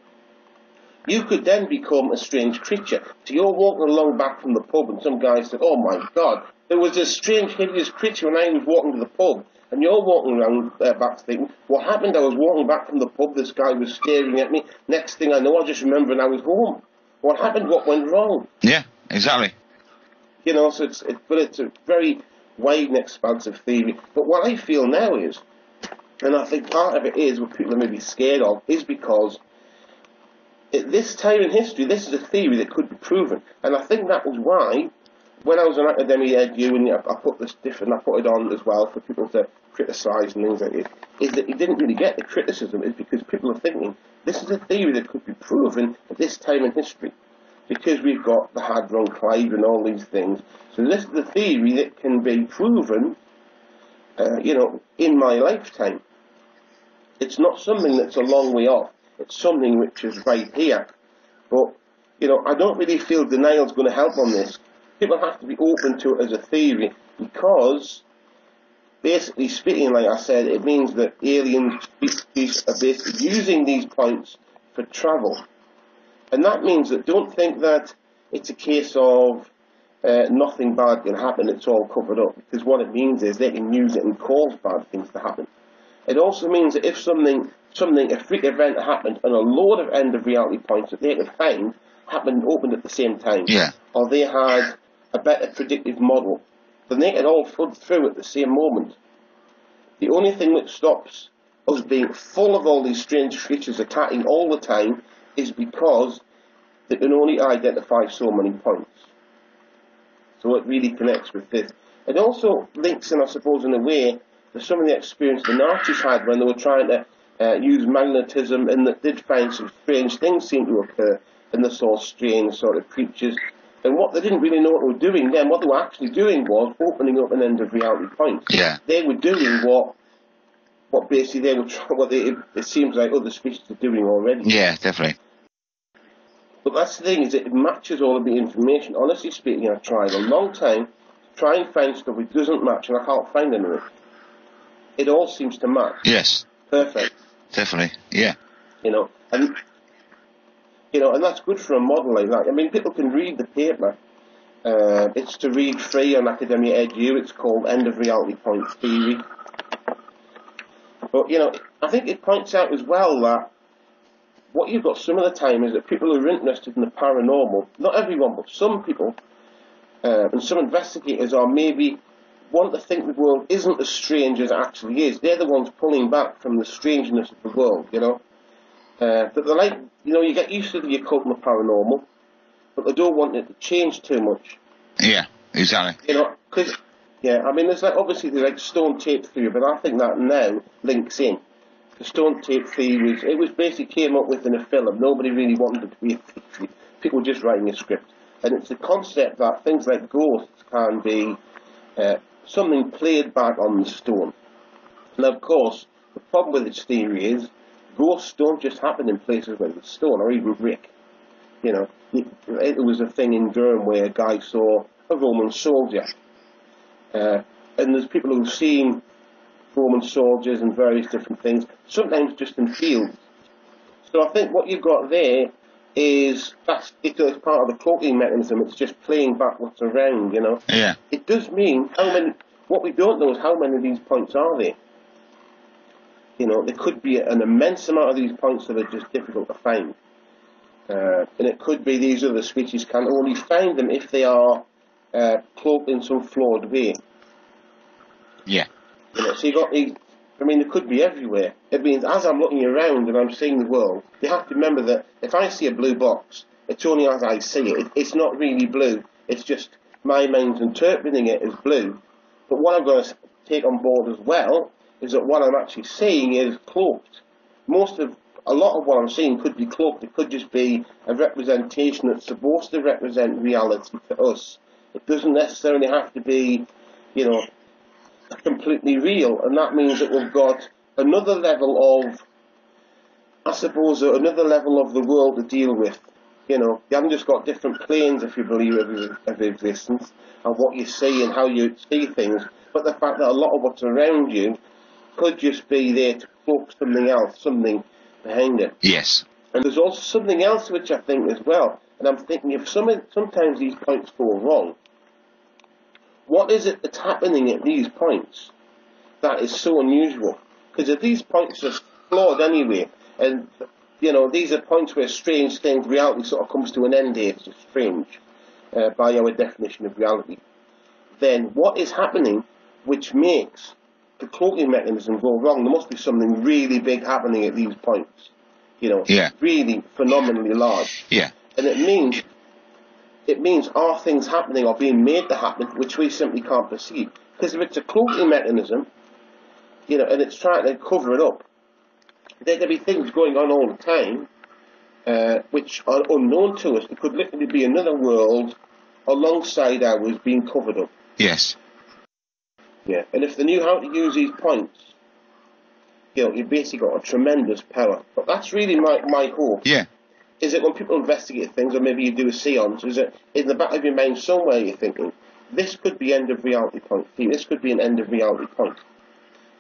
You could then become a strange creature. So you're walking along back from the pub and some guy said, oh my God, there was a strange, hideous creature when I was walking to the pub. And you're walking around back thinking, what happened? I was walking back from the pub, this guy was staring at me. Next thing I know, I just remember when I was home. What happened? What went wrong? Yeah, exactly. You know, so it's a very wide and expansive theory. But what I feel now is, and I think part of it is what people are maybe scared of, is because at this time in history, this is a theory that could be proven. And I think that was why, when I was on Academy Edu, and I put this different, I put it on as well for people to criticise and things like this, is that you didn't really get the criticism, is because people are thinking, this is a theory that could be proven at this time in history. Because we've got the Hadron Collider and all these things. So this is the theory that can be proven, you know, in my lifetime. It's not something that's a long way off. It's something which is right here. But, you know, I don't really feel denial's going to help on this. People have to be open to it as a theory, because, basically speaking, like I said, it means that alien species are basically using these points for travel. And that means that don't think that it's a case of nothing bad can happen, it's all covered up. Because what it means is they can use it and cause bad things to happen. It also means that if a freak event happened and a load of end of reality points that they could find happened opened at the same time, yeah, or they had a better predictive model, then they can all flood through at the same moment. The only thing that stops us being full of all these strange creatures attacking all the time is because they can only identify so many points. So it really connects with this. It also links in, I suppose, in a way, to some of the experience the Nazis had when they were trying to use magnetism, and that did find some strange things seem to occur, and they saw strange sort of creatures. And what they didn't really know what they were doing then, what they were actually doing was opening up an end of reality point. Yeah. They were doing what basically they were trying, it seems like other species are doing already. Yeah, definitely. But that's the thing, is it matches all of the information. Honestly speaking, I've tried a long time to try and find stuff which doesn't match, and I can't find any of it. It all seems to match. Yes. Perfect. Definitely, yeah. You know, and that's good for a model like that. I mean, people can read the paper. It's to read free on Academia Edu. It's called End of Reality Point Theory. But, you know, I think it points out as well that what you've got some of the time is that people who are interested in the paranormal, not everyone, but some people, and some investigators are maybe want to think the world isn't as strange as it actually is. They're the ones pulling back from the strangeness of the world, you know. But they're like, you know, you get used to the occult and the paranormal, but they don't want it to change too much. Yeah, exactly. You know, because, yeah, I mean, there's like, obviously there's like stone tape theory, but I think that now links in. The stone tape theory was basically came up with in a film. Nobody really wanted it to be a theory. People were just writing a script. And it's the concept that things like ghosts can be something played back on the stone. And of course, the problem with this theory is ghosts don't just happen in places where there's stone or even brick. You know, it was a thing in Durham where a guy saw a Roman soldier. And there's people who've seen Roman soldiers and various different things, sometimes just in fields. So I think what you've got there is it's part of the cloaking mechanism. It's just playing back what's around, you know. Yeah. It does mean what we don't know is how many of these points are there. You know, there could be an immense amount of these points that are just difficult to find. And it could be these other species can only find them if they are cloaked in some flawed way. Yeah. You know, so you got these. I mean, it could be everywhere. It means as I'm looking around and I'm seeing the world, you have to remember that if I see a blue box, it's only as I see it. It's not really blue. It's just my mind's interpreting it as blue. But what I'm going to take on board as well is that what I'm actually seeing is cloaked. A lot of what I'm seeing could be cloaked. It could just be a representation that's supposed to represent reality to us. It doesn't necessarily have to be, you know, completely real, and that means that we've got another level of, I suppose, another level of the world to deal with. You know, you haven't just got different planes, if you believe, of existence, and what you see and how you see things, but the fact that a lot of what's around you could just be there to cloak something else, something behind it. Yes. And there's also something else which I think as well, and I'm thinking if sometimes these points go wrong, what is it that's happening at these points that is so unusual? Because if these points are flawed anyway, and, you know, these are points where strange things, reality sort of comes to an end here, it's just strange, by our definition of reality, then what is happening which makes the cloaking mechanism go wrong? There must be something really big happening at these points, you know, really phenomenally large. Yeah. And it means are things happening or being made to happen which we simply can't perceive. Because if it's a cloaking mechanism, you know, and it's trying to cover it up, there could be things going on all the time which are unknown to us. It could literally be another world alongside ours being covered up. Yes. Yeah, and if they knew how to use these points, you know, you've basically got a tremendous power. But that's really my hope. Yeah. Is it when people investigate things, or maybe you do a seance, is it in the back of your mind somewhere you're thinking, this could be end of reality point theory, this could be an end of reality point,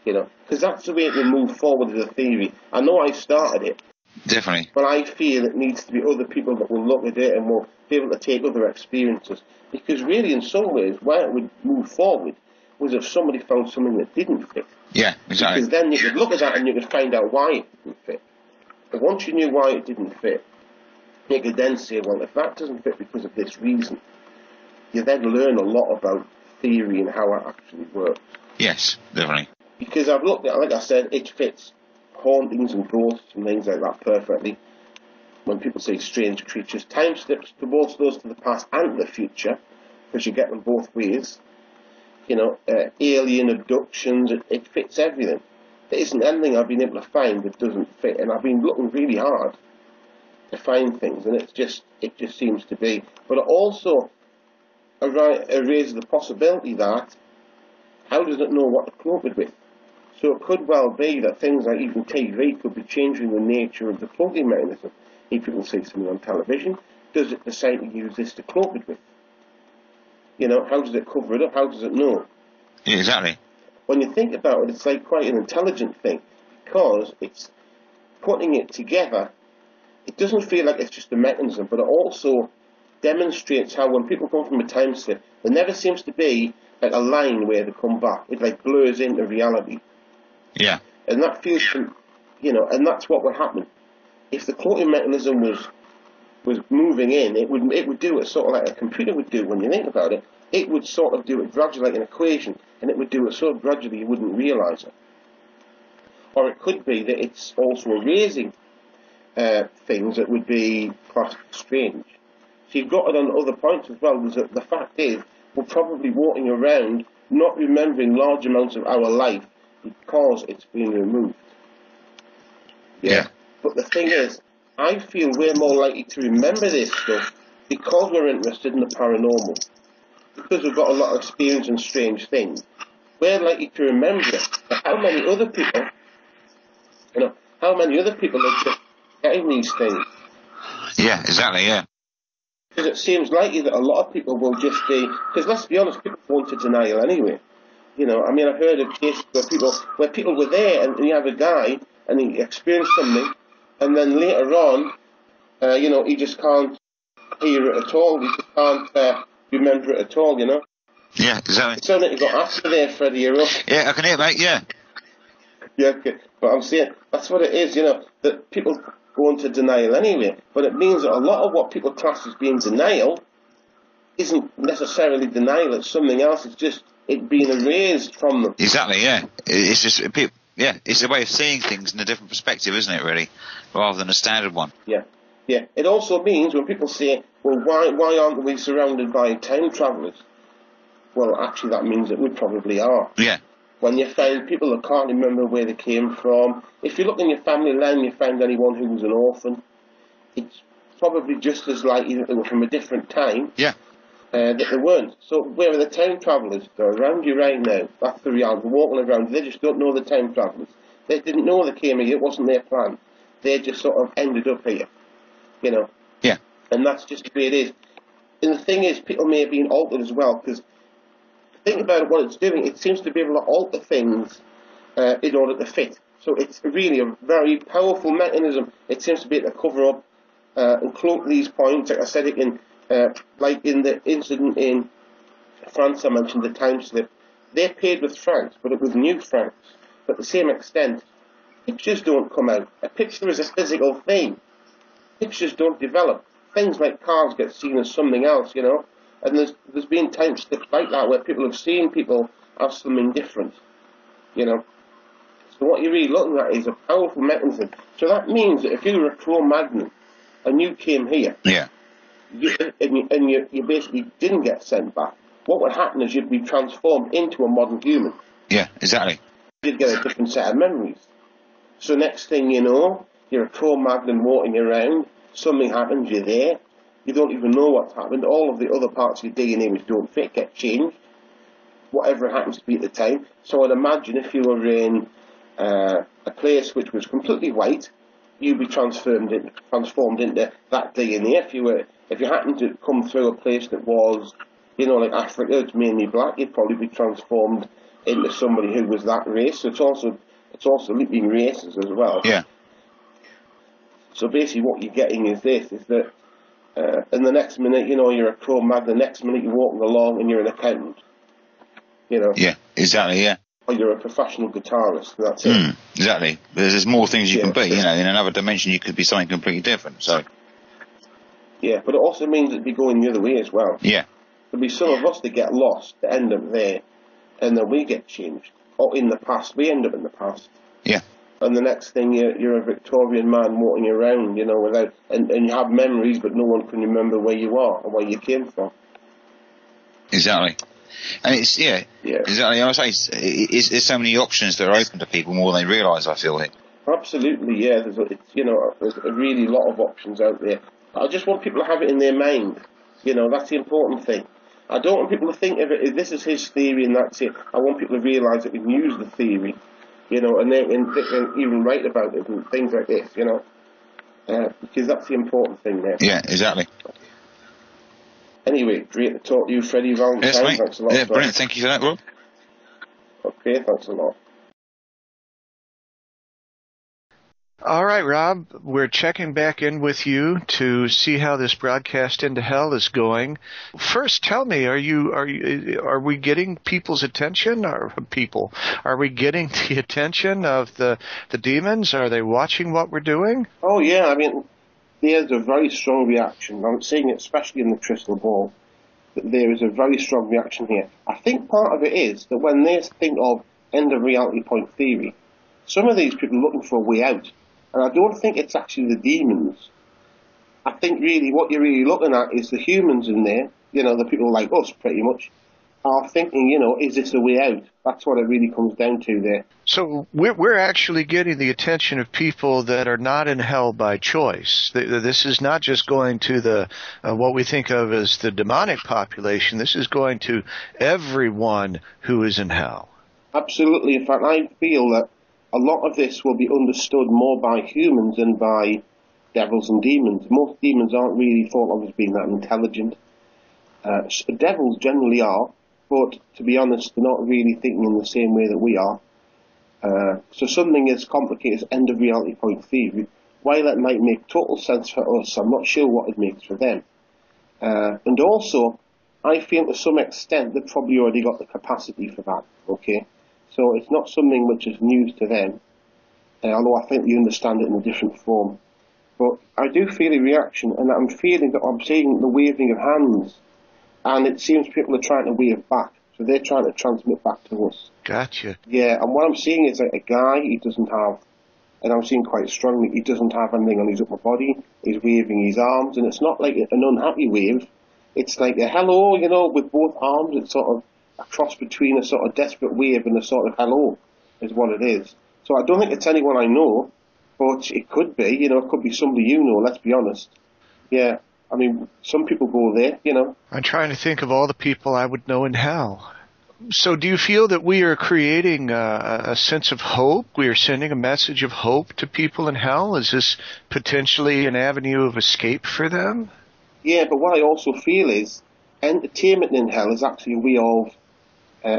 you know, because that's the way it will move forward as a theory. I know I started it. Definitely. But I feel it needs to be other people that will look at it and will be able to take other experiences. Because really, in some ways, where it would move forward was if somebody found something that didn't fit. Yeah, exactly. Because then you could look at that and you could find out why it didn't fit. But once you knew why it didn't fit, you could then say, well, if that doesn't fit because of this reason, you then learn a lot about theory and how it actually works. Yes, definitely. Because I've looked at it, like I said, it fits hauntings and ghosts and things like that perfectly. When people say strange creatures, time slips towards those to the past and the future, because you get them both ways. You know, alien abductions, it fits everything. There isn't anything I've been able to find that doesn't fit, and I've been looking really hard to find things, and it just seems to be. But it also raises the possibility that how does it know what to cloak it with? So it could well be that things like even TV could be changing the nature of the cloaking mechanism. If people see something on television, does it decide to use this to cloak it with? You know, how does it cover it up? How does it know? Yeah, exactly. When you think about it, it's like quite an intelligent thing, because it's putting it together. It doesn't feel like it's just a mechanism, but it also demonstrates how when people come from a time slip, there never seems to be like a line where they come back. It like blurs into reality. Yeah. And that feels, you know, and that's what would happen. If the cloaking mechanism was was moving in, it would do it sort of like a computer would do when you think about it. It would sort of do it gradually like an equation, and it would do it so gradually you wouldn't realise it. Or it could be that it's also erasing things that would be classed strange. So you've got it on other points as well. The fact is, we're probably walking around not remembering large amounts of our life because it's been removed. Yeah. But the thing is, I feel we're more likely to remember this stuff because we're interested in the paranormal. Because we've got a lot of experience in strange things. We're likely to remember it. But how many other people, are just getting these things? Yeah, exactly, yeah. Because it seems likely that a lot of people will just be, because let's be honest, people go into denial anyway. I've heard of cases where people were there and you have a guy and he experienced something and then later on, he just can't hear it at all. He just can't remember it at all, Yeah, exactly. It sounds like you got after there, Freddie, you're up. Yeah, I can hear it, mate, yeah. Yeah, okay. But I'm saying, that's what it is, that people go into denial anyway. But it means that a lot of what people class as being denial isn't necessarily denial, it's something else. It's just it being erased from them. Exactly, yeah. It's just, it's a way of seeing things in a different perspective, isn't it, really? Rather than a standard one. Yeah. Yeah. It also means when people say, well, why aren't we surrounded by time travellers? Well, actually, that means that we probably are. Yeah. When you find people that can't remember where they came from, if you look in your family line and you find anyone who was an orphan, it's probably just as likely that they were from a different time. Yeah. That they weren't. So where are the time travellers? They're around you right now. That's the reality. They're walking around. They just don't know the time travellers. They didn't know they came here. It wasn't their plan. They just sort of ended up here. Yeah. And that's just the way it is. And the thing is, people may have been altered as well, because think about what it's doing. It seems to be able to alter things in order to fit. So it's really a very powerful mechanism. It seems to be able to cover up and cloak these points. Like I said, it can, like in the incident in France I mentioned, the time slip. They paid with francs, but it was new francs. But to the same extent, pictures don't come out. A picture is a physical thing. Pictures don't develop. Things like cars get seen as something else, And there's been time slips like that where people have seen people have something different, So what you're really looking at is a powerful mechanism. So that means that if you were a Cro-Magnon and you came here, yeah, you basically didn't get sent back, what would happen is you'd be transformed into a modern human. Yeah, exactly. You'd get a different set of memories. So next thing you know, you're a Cro-Magnon walking around, something happens, you're there. You don't even know what's happened. All of the other parts of your DNA which don't fit get changed. Whatever it happens to be at the time. So I'd imagine if you were in a place which was completely white, you'd be transformed into that DNA. If you happened to come through a place that was, like Africa, it's mainly black, you'd probably be transformed into somebody who was that race. So it's also leaping races as well. Yeah. So basically what you're getting is that and the next minute, you're a Cro-Magnon, the next minute you're walking along and you're an accountant. Yeah, exactly, yeah. Or you're a professional guitarist, and that's it. Exactly. There's more things you can be, in another dimension you could be something completely different, so. Yeah, but it also means it'd be going the other way as well. Yeah. There'll be some of us that get lost, that end up there, and then we get changed. Or in the past, we end up in the past. Yeah. And the next thing, you're a Victorian man walking around, without, and you have memories, but no one can remember where you are or where you came from. Exactly. And it's, exactly. I would say there's so many options that are open to people more than they realise, I feel it. Absolutely, yeah. There's a really lot of options out there. I just want people to have it in their mind. That's the important thing. I don't want people to think of it as this is his theory and that's it. I want people to realise that we can use the theory. And they can even write about it and things like this, because that's the important thing there. Yeah, exactly. Anyway, great to talk to you, Freddie, Valentine. Yes, mate. Thanks a lot. Yeah, brilliant. Thank you for that, Rob. Okay, thanks a lot. All right, Rob, we're checking back in with you to see how this broadcast into hell is going. First, tell me, are we getting people's attention? Are we getting the attention of the demons? Are they watching what we're doing? Oh yeah, I mean, there's a very strong reaction. I'm seeing it especially in the crystal ball, that there is a very strong reaction here. I think part of it is that when they think of end of reality point theory, some of these people are looking for a way out. And I don't think it's actually the demons. I think really what you're really looking at is the humans in there, you know, the people like us pretty much, are thinking, you know, is this a way out? That's what it really comes down to there. So we're actually getting the attention of people that are not in hell by choice. This is not just going to the what we think of as the demonic population. This is going to everyone who is in hell. Absolutely. In fact, I feel that a lot of this will be understood more by humans than by devils and demons. Most demons aren't really thought of as being that intelligent. Devils generally are, but to be honest, they're not really thinking in the same way that we are. So something as complicated as end of reality point theory, while that might make total sense for us, I'm not sure what it makes for them. And also, I feel to some extent they've probably already got the capacity for that, okay? So it's not something which is news to them, although I think you understand it in a different form. But I do feel a reaction, and I'm feeling that I'm seeing the waving of hands, and it seems people are trying to wave back. So they're trying to transmit back to us. Gotcha. Yeah, and what I'm seeing is like a guy, he doesn't have, and I'm seeing quite strongly, he doesn't have anything on his upper body. He's waving his arms, and it's not like an unhappy wave. It's like a hello, you know, with both arms. It's sort of a cross between a sort of desperate wave and a sort of hello, is what it is. So I don't think it's anyone I know, but it could be, you know, it could be somebody you know, let's be honest. Yeah. I mean, some people go there, you know. I'm trying to think of all the people I would know in hell. So do you feel that we are creating a sense of hope? We are sending a message of hope to people in hell? Is this potentially an avenue of escape for them? Yeah, but what I also feel is entertainment in hell is actually a way of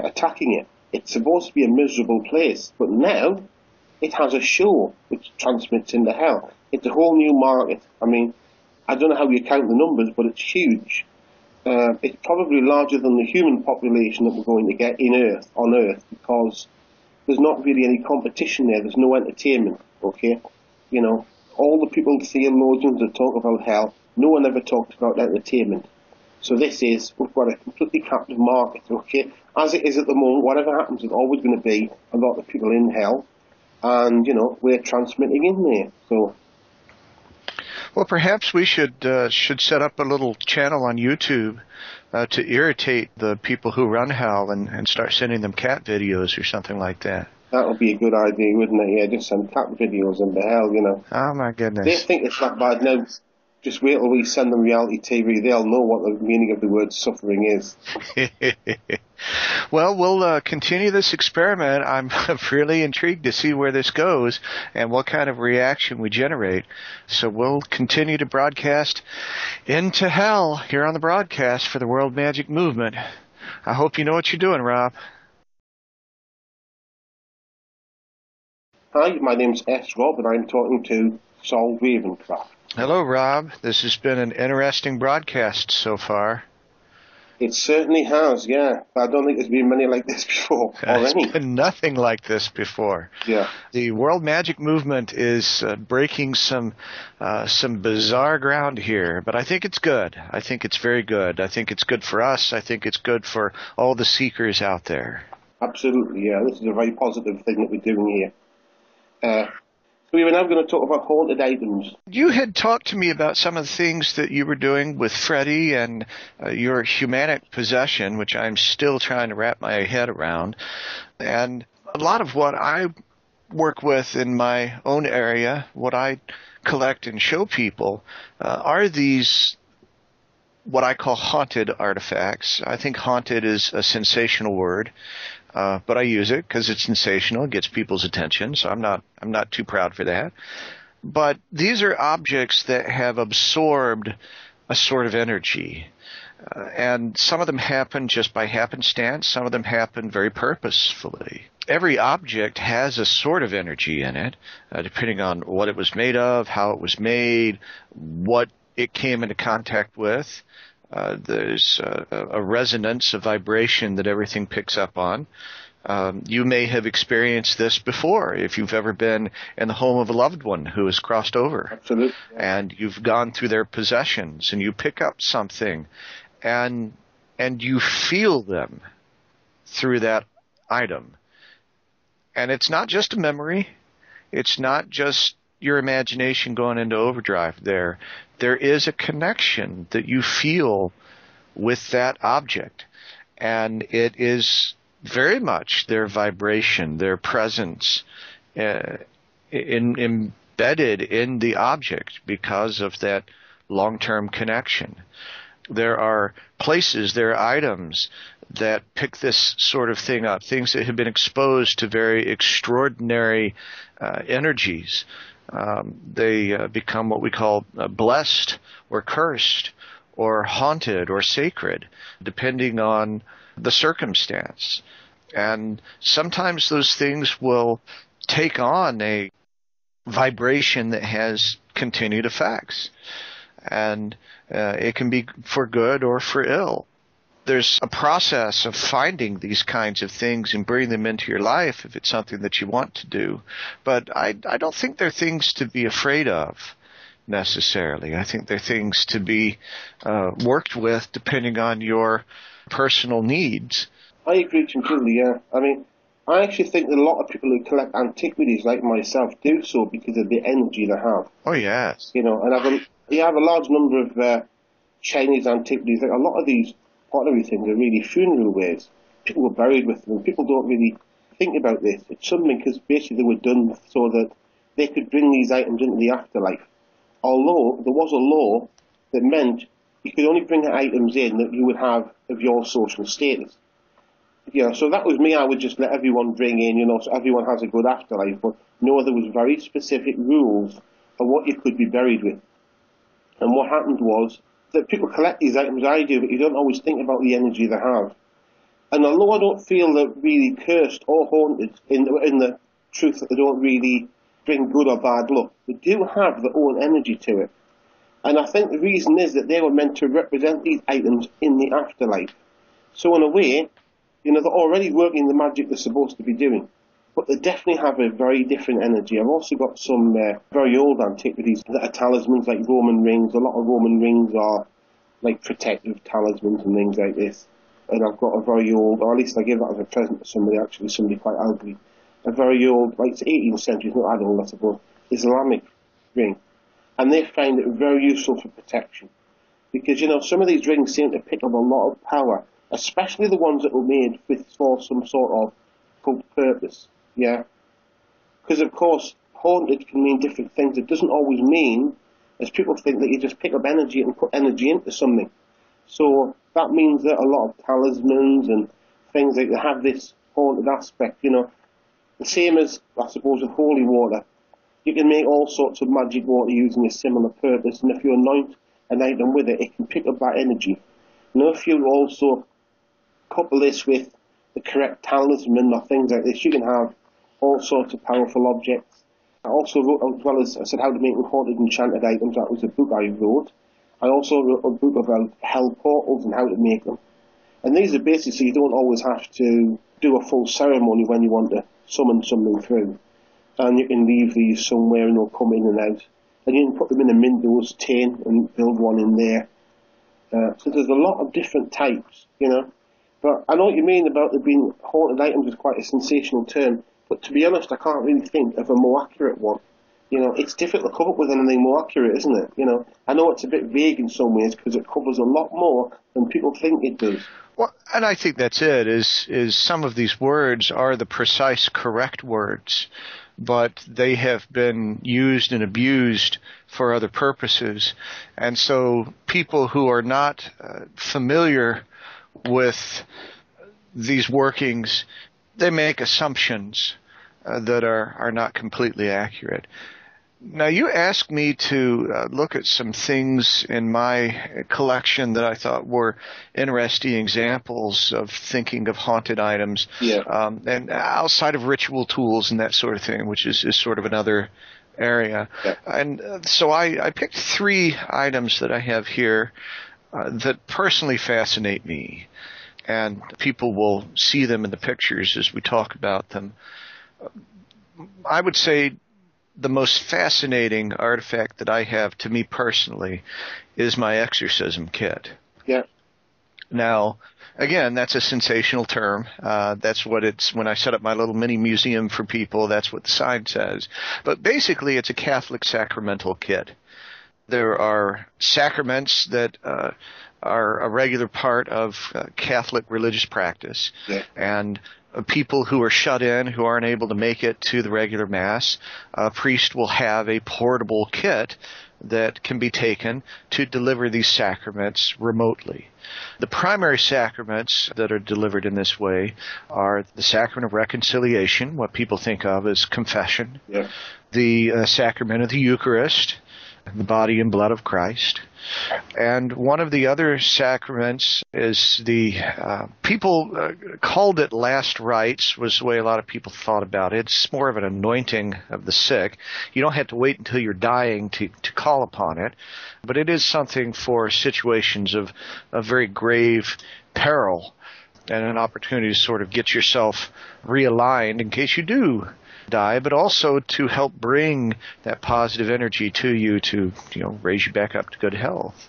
attacking it. It's supposed to be a miserable place, but now it has a show which transmits into hell. It's a whole new market. I mean, I don't know how you count the numbers, but it's huge. It's probably larger than the human population that we're going to get on Earth, because there's not really any competition there. There's no entertainment, okay? You know, all the people, theologians that talk about hell, no one ever talks about entertainment. So we've got a completely captive market, okay? As it is at the moment, whatever happens, there's always going to be a lot of people in hell, and, you know, we're transmitting in there, so... Well, perhaps we should set up a little channel on YouTube to irritate the people who run hell and start sending them cat videos or something like that. That would be a good idea, wouldn't it? Yeah, just send cat videos into hell, you know. Oh, my goodness. They think it's that bad now. Just wait till we send them reality TV. They'll know what the meaning of the word suffering is. Well, we'll continue this experiment. I'm really intrigued to see where this goes and what kind of reaction we generate. So we'll continue to broadcast into hell here on the broadcast for the World Magic Movement. I hope you know what you're doing, Rob. Hi, my name's S. Rob, and I'm talking to Saul Ravencraft. Hello, Rob. This has been an interesting broadcast so far. It certainly has, yeah. I don't think there's been many like this before. There's been nothing like this before. Yeah. The World Magic Movement is breaking some bizarre ground here, but I think it's good. I think it's very good. I think it's good for us. I think it's good for all the seekers out there. Absolutely, yeah. This is a very positive thing that we're doing here. So we were now going to talk about haunted items. You had talked to me about some of the things that you were doing with Freddie and your HUMANIC possession, which I'm still trying to wrap my head around. And a lot of what I work with in my own area, what I collect and show people, are these what I call haunted artifacts. I think haunted is a sensational word. But I use it because it's sensational, it gets people's attention, so I'm not too proud for that. But these are objects that have absorbed a sort of energy. And some of them happen just by happenstance, some of them happen very purposefully. Every object has a sort of energy in it, depending on what it was made of, how it was made, what it came into contact with. There's a resonance, a vibration that everything picks up on. You may have experienced this before if you've ever been in the home of a loved one who has crossed over. Absolutely. And you've gone through their possessions and you pick up something and you feel them through that item. And it's not just a memory. It's not just your imagination going into overdrive there. There is a connection that you feel with that object. And it is very much their vibration, their presence embedded in the object because of that long-term connection. There are places, there are items that pick this sort of thing up, things that have been exposed to very extraordinary energies. They become what we call blessed or cursed or haunted or sacred, depending on the circumstance. And sometimes those things will take on a vibration that has continued effects. And it can be for good or for ill. There's a process of finding these kinds of things and bringing them into your life if it's something that you want to do. But I don't think they're things to be afraid of necessarily. I think they're things to be worked with depending on your personal needs. I agree completely, yeah. I mean, I actually think that a lot of people who collect antiquities like myself do so because of the energy they have. Oh, yes. You know, and you have a large number of Chinese antiquities. Like a lot of these pottery things are really funeral wares. People were buried with them. People don't really think about this. It's something because basically they were done so that they could bring these items into the afterlife. Although there was a law that meant you could only bring items in that you would have of your social status. You know, so that was me. I would just let everyone bring in, you know, so everyone has a good afterlife. But no, there was very specific rules of what you could be buried with. And what happened was that people collect these items, I do, but you don't always think about the energy they have. And although I don't feel they're really cursed or haunted in the truth that they don't really bring good or bad luck, they do have their own energy to it. And I think the reason is that they were meant to represent these items in the afterlife. So in a way, you know, they're already working the magic they're supposed to be doing. But they definitely have a very different energy. I've also got some very old antiquities that are talismans, like Roman rings. A lot of Roman rings are like protective talismans and things like this. And I've got a very old, or at least I gave that as a present to somebody, actually, somebody quite elderly. A very old, like it's 18th century, it's not that old, I suppose, Islamic ring. And they find it very useful for protection. Because, you know, some of these rings seem to pick up a lot of power, especially the ones that were made for some sort of cult purpose. Yeah, because of course haunted can mean different things. It doesn't always mean, as people think, that you just pick up energy and put energy into something. So that means that a lot of talismans and things like that have this haunted aspect. You know, the same as I suppose with holy water. You can make all sorts of magic water using a similar purpose, and if you anoint an item with it, it can pick up that energy. You know, if you also couple this with the correct talisman or things like this, you can have all sorts of powerful objects. I also wrote, as well as I said, how to make haunted enchanted items. That was a book I wrote. I also wrote a book about hell portals and how to make them. And these are basically so you don't always have to do a full ceremony when you want to summon something through. And you can leave these somewhere and they'll come in and out. And you can put them in a Windows 10 and build one in there. So there's a lot of different types, you know. But I know what you mean about there being haunted items is quite a sensational term. But to be honest, I can't really think of a more accurate one. You know, it's difficult to come up with anything more accurate, isn't it? You know, I know it's a bit vague in some ways because it covers a lot more than people think it does. Well, and I think that's it, is some of these words are the precise, correct words, but they have been used and abused for other purposes. And so people who are not familiar with these workings, they make assumptions that are not completely accurate. Now, you asked me to look at some things in my collection that I thought were interesting examples of thinking of haunted items, and outside of ritual tools and that sort of thing, which is sort of another area. Yeah. And so I picked 3 items that I have here that personally fascinate me. and people will see them in the pictures as we talk about them. I would say the most fascinating artifact that I have, to me personally, is my exorcism kit. Yeah. Now, again, that's a sensational term. That's what it's, when I set up my little mini museum for people, that's what the sign says. But basically, it's a Catholic sacramental kit. There are sacraments that are a regular part of Catholic religious practice. Yeah. And people who are shut in, who aren't able to make it to the regular Mass, a priest will have a portable kit that can be taken to deliver these sacraments remotely. The primary sacraments that are delivered in this way are the sacrament of reconciliation, what people think of as confession, the sacrament of the Eucharist, the body and blood of Christ. And one of the other sacraments is the, people called it last rites, was the way a lot of people thought about it. It's more of an anointing of the sick. You don't have to wait until you're dying to call upon it, but it is something for situations of very grave peril and an opportunity to sort of get yourself realigned in case you do die, but also to help bring that positive energy to you to, raise you back up to good health.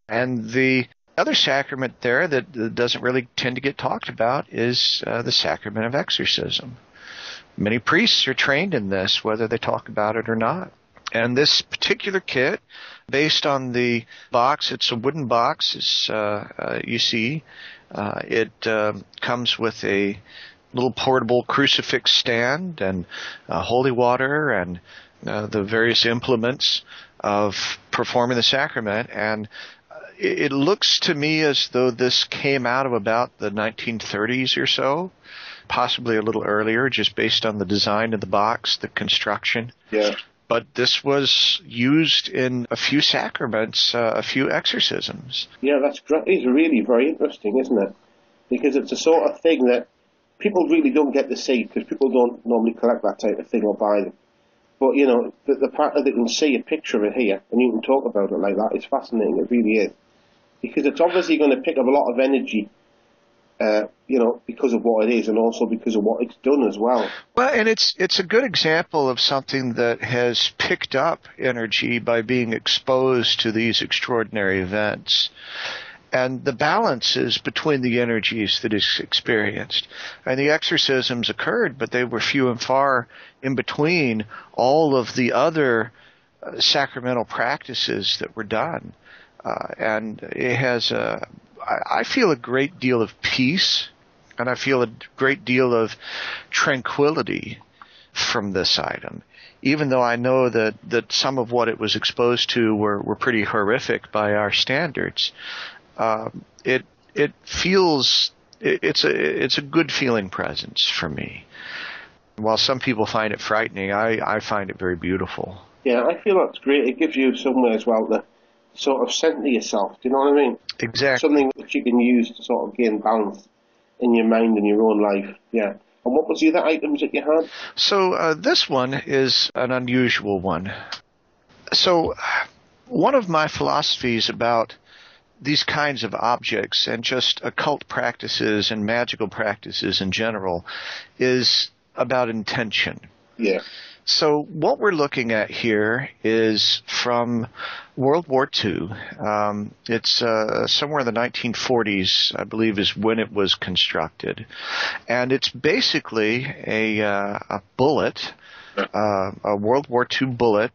And the other sacrament there that doesn't really tend to get talked about is the sacrament of exorcism. Many priests are trained in this, whether they talk about it or not. And this particular kit, based on the box, it's a wooden box, as you see. It comes with a little portable crucifix stand and holy water and the various implements of performing the sacrament. And it looks to me as though this came out of about the 1930s or so, possibly a little earlier, just based on the design of the box, the construction. Yeah. But this was used in a few sacraments, a few exorcisms. Yeah, that's great. It's really very interesting, isn't it? Because it's the sort of thing that people really don't get to see, because people don't normally collect that type of thing or buy them. But, the fact that they can see a picture of it here and you can talk about it like that is fascinating. It really is. Because it's obviously going to pick up a lot of energy, because of what it is and also because of what it's done as well. Well, and it's a good example of something that has picked up energy by being exposed to these extraordinary events. And the balance is between the energies that is experienced. And the exorcisms occurred, but they were few and far in between all of the other sacramental practices that were done. And it has I feel a great deal of peace, and I feel a great deal of tranquility from this item. Even though I know that some of what it was exposed to were pretty horrific by our standards. It feels it's a good feeling presence for me. While some people find it frightening, I find it very beautiful. Yeah, I feel that's great. It gives you somewhere as well to sort of center yourself. Do you know what I mean? Exactly. Something that you can use to sort of gain balance in your mind and your own life. Yeah. And what was the other items that you had? So this one is an unusual one. So one of my philosophies about these kinds of objects and just occult practices and magical practices in general is about intention. Yeah. So what we're looking at here is from World War II. It's somewhere in the 1940s, I believe, is when it was constructed. And it's basically a bullet, a World War II bullet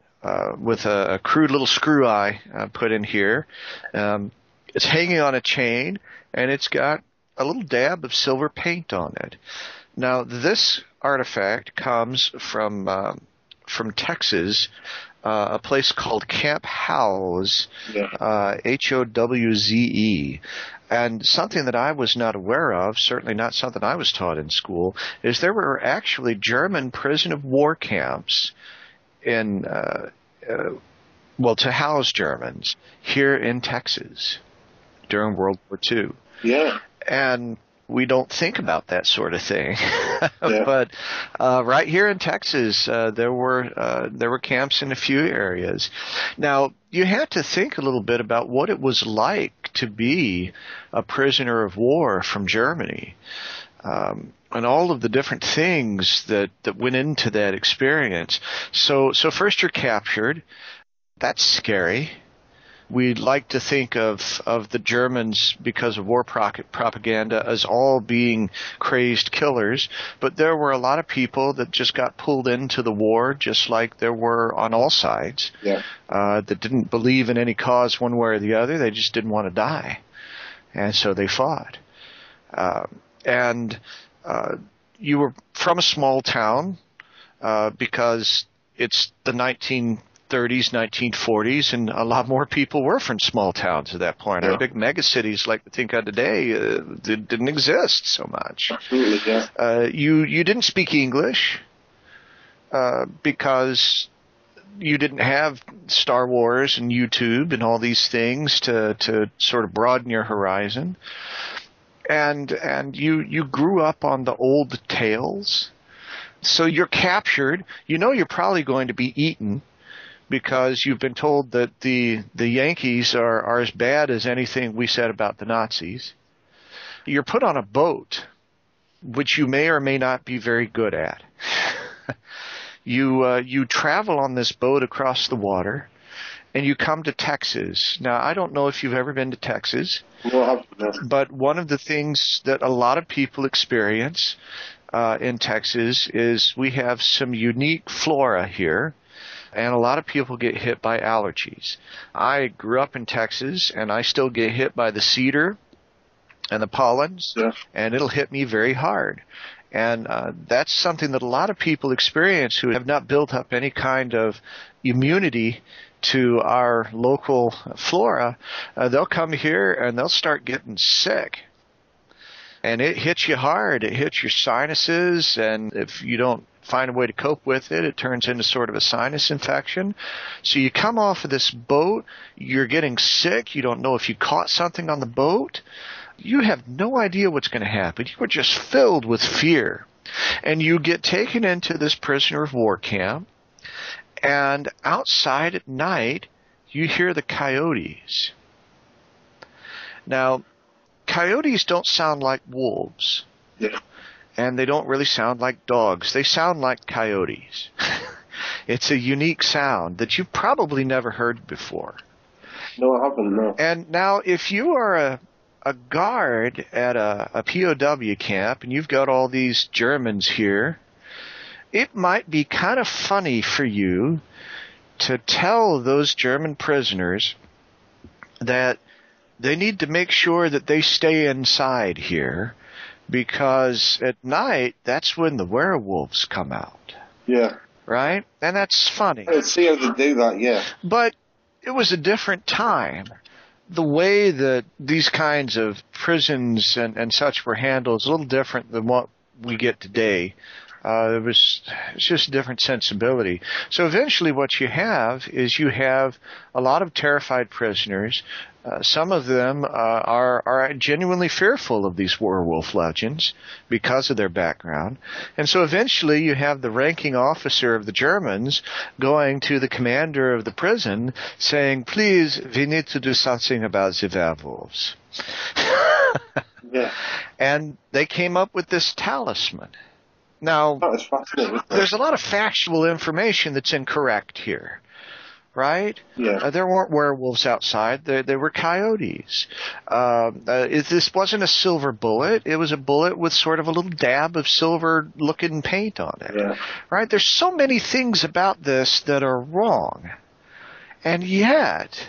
with a crude little screw eye put in here. It's hanging on a chain, and it's got a little dab of silver paint on it. Now, this artifact comes from Texas, a place called Camp Howze, Howze. And something that I was not aware of, certainly not something I was taught in school, is there were actually German prison of war camps in, to house Germans here in Texas during World War II. Yeah. And we don't think about that sort of thing. Yeah. But right here in Texas, there were camps in a few areas. Now, you had to think a little bit about what it was like to be a prisoner of war from Germany, and all of the different things that went into that experience. So first you're captured. That's scary. We like to think of the Germans, because of war propaganda, as all being crazed killers, but there were a lot of people that just got pulled into the war, just like there were on all sides, that didn't believe in any cause one way or the other. They just didn't want to die, and so they fought. You were from a small town, because it's the 1930s, 1940s, and a lot more people were from small towns at that point. Our big megacities like we think of today didn't exist so much. Absolutely, yeah. You didn't speak English because you didn't have Star Wars and YouTube and all these things to sort of broaden your horizon. And you grew up on the old tales. So you're captured. You know you're probably going to be eaten, because you've been told that the Yankees are as bad as anything we said about the Nazis. You're put on a boat, which you may or may not be very good at. You travel on this boat across the water, and you come to Texas. Now, I don't know if you've ever been to Texas, but one of the things that a lot of people experience in Texas is we have some unique flora here. And a lot of people get hit by allergies. I grew up in Texas, and I still get hit by the cedar and the pollens, and it'll hit me very hard. And that's something that a lot of people experience who have not built up any kind of immunity to our local flora. They'll come here, and they'll start getting sick. And it hits you hard. It hits your sinuses, and if you don't find a way to cope with it, it turns into sort of a sinus infection. So you come off of this boat, you're getting sick, you don't know if you caught something on the boat, you have no idea what's going to happen. You are just filled with fear. And you get taken into this prisoner of war camp, and outside at night, you hear the coyotes. Now, coyotes don't sound like wolves. Yeah. And they don't really sound like dogs. They sound like coyotes. It's a unique sound that you've probably never heard before. No, I haven't, no. And now, if you are a guard at a POW camp, and you've got all these Germans here, it might be kind of funny for you to tell those German prisoners that they need to make sure that they stay inside here, because at night, that's when the werewolves come out. Yeah. Right? And that's funny. I see how they do that, yeah. But it was a different time. The way that these kinds of prisons and such were handled is a little different than what we get today. It's just a different sensibility. So eventually what you have is you have a lot of terrified prisoners. Some of them are genuinely fearful of these werewolf legends because of their background. And so eventually you have the ranking officer of the Germans going to the commander of the prison saying, "Please, we need to do something about the werewolves." Yeah. And they came up with this talisman. Now, there's a lot of factual information that's incorrect here, right? Yeah. There weren't werewolves outside. There were coyotes. This wasn't a silver bullet. It was a bullet with sort of a little dab of silver-looking paint on it, yeah. Right? There's so many things about this that are wrong. And yet,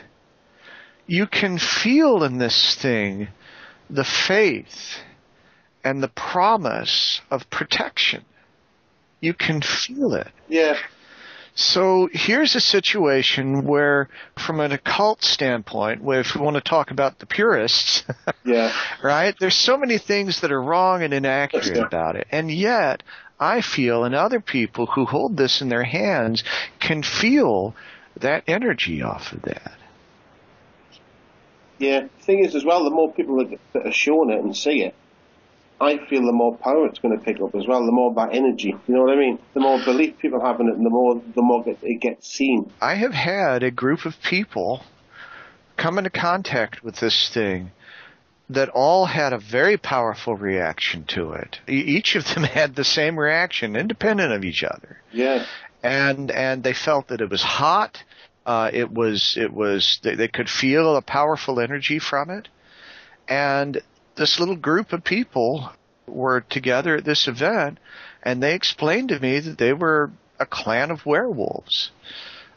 you can feel in this thing the faith and the promise of protection. You can feel it. Yeah. So here's a situation where, from an occult standpoint, where if we want to talk about the purists, yeah, right, there's so many things that are wrong and inaccurate about it. And yet, I feel, and other people who hold this in their hands can feel that energy off of that. Yeah. The thing is, as well, the more people that are shown it and see it, I feel the more power it's going to pick up as well, the more that energy. You know what I mean? The more belief people have in it, and the more it gets seen. I have had a group of people come into contact with this thing that all had a very powerful reaction to it. Each of them had the same reaction, independent of each other. Yeah. And they felt that it was hot. They could feel a powerful energy from it. And this little group of people were together at this event, and they explained to me that they were a clan of werewolves.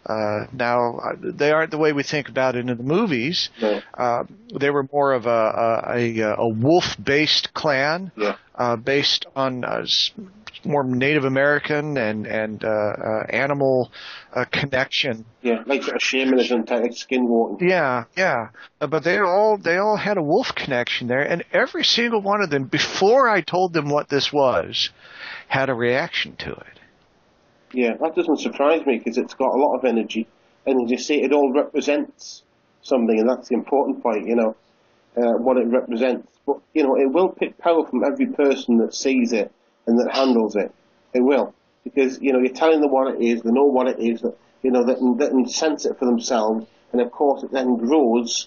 Now, they aren't the way we think about it in the movies. No. They were more of a wolf-based clan, based on more Native American and animal connection. Yeah, like a shamanism type, like skinwalking. Yeah. But they all had a wolf connection there, and every single one of them, before I told them what this was, had a reaction to it. Yeah, that doesn't surprise me because it's got a lot of energy, and as you say, it all represents something, and that's the important point, what it represents. But, it will pick power from every person that sees it and that handles it. It will. Because, you're telling them what it is, they know what it is, that they can sense it for themselves, and of course it then grows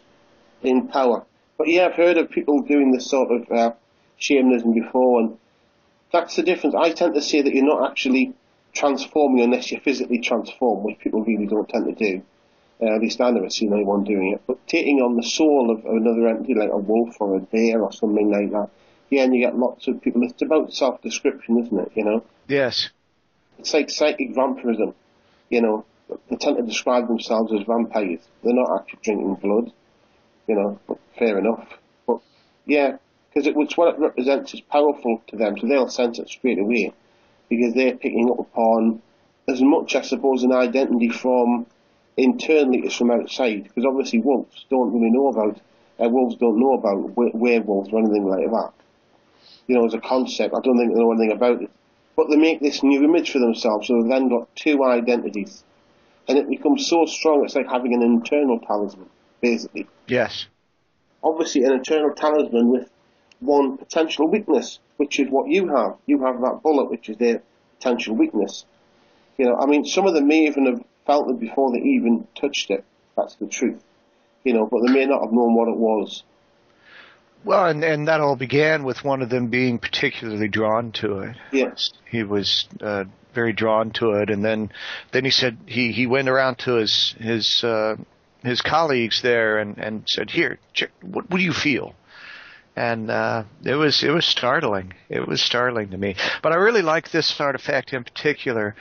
in power. But yeah, I've heard of people doing this sort of shamanism before, and that's the difference. I tend to say that you're not actually transforming unless you physically transform, which people really don't tend to do. At least I never seen anyone doing it. But taking on the soul of another entity, like a wolf or a bear or something like that, yeah, and you get lots of people. It's about self-description, isn't it, Yes. It's like psychic vampirism, They tend to describe themselves as vampires. They're not actually drinking blood, but fair enough. But, yeah, because it's what it represents is powerful to them, so they'll sense it straight away, because they're picking up upon as much, I suppose, an identity from internally as from outside, because obviously wolves don't really know about, werewolves or anything like that. As a concept, I don't think they know anything about it. But they make this new image for themselves, so they've then got two identities. And it becomes so strong, it's like having an internal talisman, basically. Yes. Obviously, an internal talisman with one potential weakness, which is what you have. You have that bullet, which is their potential weakness. Some of them may even have felt it before they even touched it. That's the truth. But they may not have known what it was. Well, and that all began with one of them being particularly drawn to it. Yes. He was very drawn to it, and then he said he went around to his colleagues there and said, "Here, check, what do you feel?" And it was startling. It was startling to me. But I really like this artifact in particular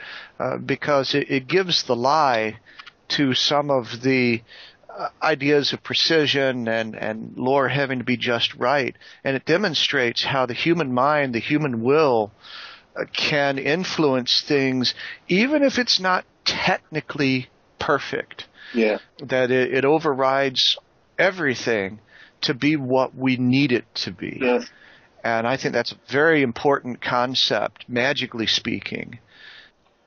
because it gives the lie to some of the ideas of precision and lore having to be just right. And it demonstrates how the human mind, the human will, can influence things even if it's not technically perfect. Yeah. That it overrides everything to be what we need it to be. Yes. And I think that's a very important concept, magically speaking.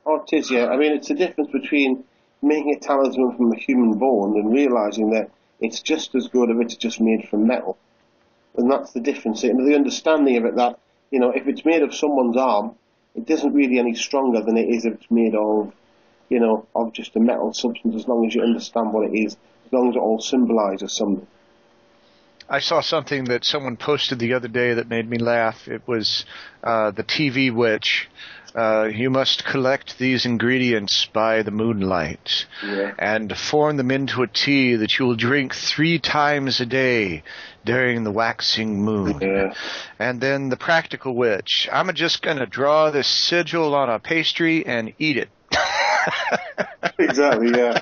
Oh, it is, yeah. It's the difference between making a talisman from a human bone and realising that it's just as good if it's just made from metal. And that's the difference. And the understanding of it that, if it's made of someone's arm, it isn't really any stronger than it is if it's made of, of just a metal substance, as long as you understand what it is, as long as it all symbolises something. I saw something that someone posted the other day that made me laugh. It was the TV witch. You must collect these ingredients by the moonlight and form them into a tea that you will drink 3 times a day during the waxing moon. Yeah. And then the practical witch. I'm just going to draw this sigil on a pastry and eat it. Exactly, yeah.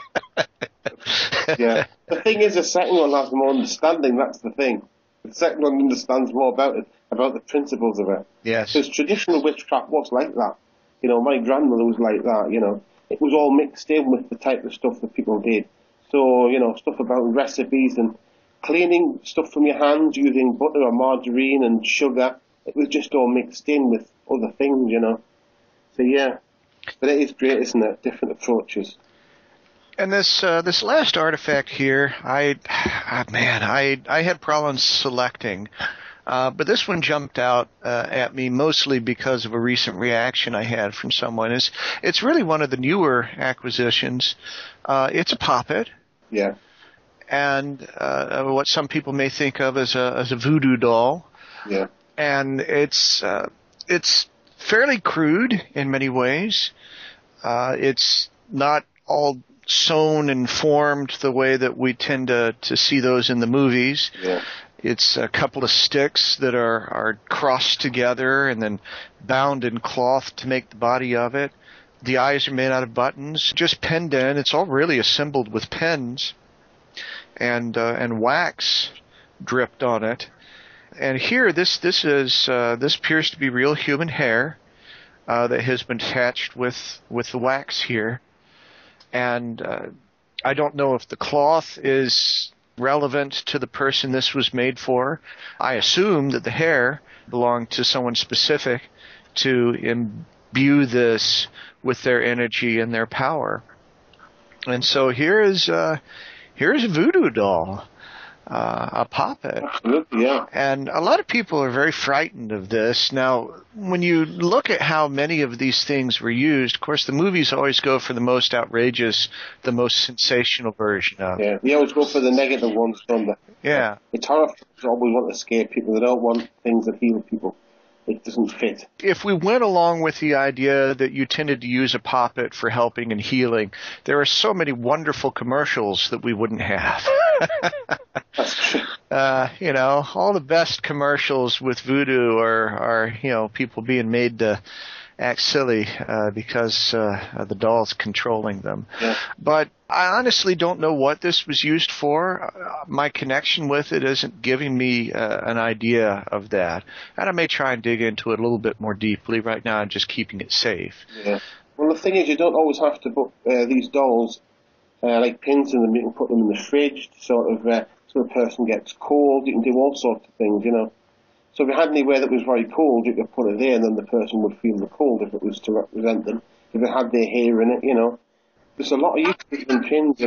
Yeah. The thing is, the second one has more understanding, that's the thing. The second one understands more about it, about the principles of it. Yes. Because traditional witchcraft was like that. My grandmother was like that, It was all mixed in with the type of stuff that people did. So, stuff about recipes and cleaning stuff from your hands using butter or margarine and sugar. It was just all mixed in with other things, So, yeah. But it is great, isn't it? Different approaches. And this last artifact here, I had problems selecting. But this one jumped out at me mostly because of a recent reaction I had from someone. It's really one of the newer acquisitions. It's a poppet. Yeah. And what some people may think of as a voodoo doll. Yeah. And it's fairly crude in many ways. It's not all sewn and formed the way that we tend to see those in the movies. Yeah. It's a couple of sticks that are crossed together and then bound in cloth to make the body of it. The eyes are made out of buttons, just penned in. It's all really assembled with pens and wax dripped on it. And here, this appears to be real human hair that has been attached with the wax here. And I don't know if the cloth is relevant to the person this was made for. I assume that the hair belonged to someone specific to imbue this with their energy and their power. And so here's a voodoo doll, a puppet. Absolutely, yeah. And a lot of people are very frightened of this. Now, when you look at how many of these things were used, of course, the movies always go for the most outrageous, the most sensational version of it. Yeah, we always go for the negative ones from the... Yeah. It's horror films always want to scare people. They don't want things that heal people. It doesn't fit. If we went along with the idea that you tended to use a poppet for helping and healing, there are so many wonderful commercials that we wouldn't have. That's true. All the best commercials with voodoo are people being made to act silly because the doll's controlling them. Yeah. But I honestly don't know what this was used for. My connection with it isn't giving me an idea of that. And I may try and dig into it a little bit more deeply. Right now I'm just keeping it safe. Yeah. Well, the thing is, you don't always have to put these dolls like pins in them. You can put them in the fridge to sort of so the person gets cold. You can do all sorts of things, So if you had anywhere that was very cold, you could put it there, and then the person would feel the cold if it was to represent them. If it had their hair in it, There's a lot of uses in pins,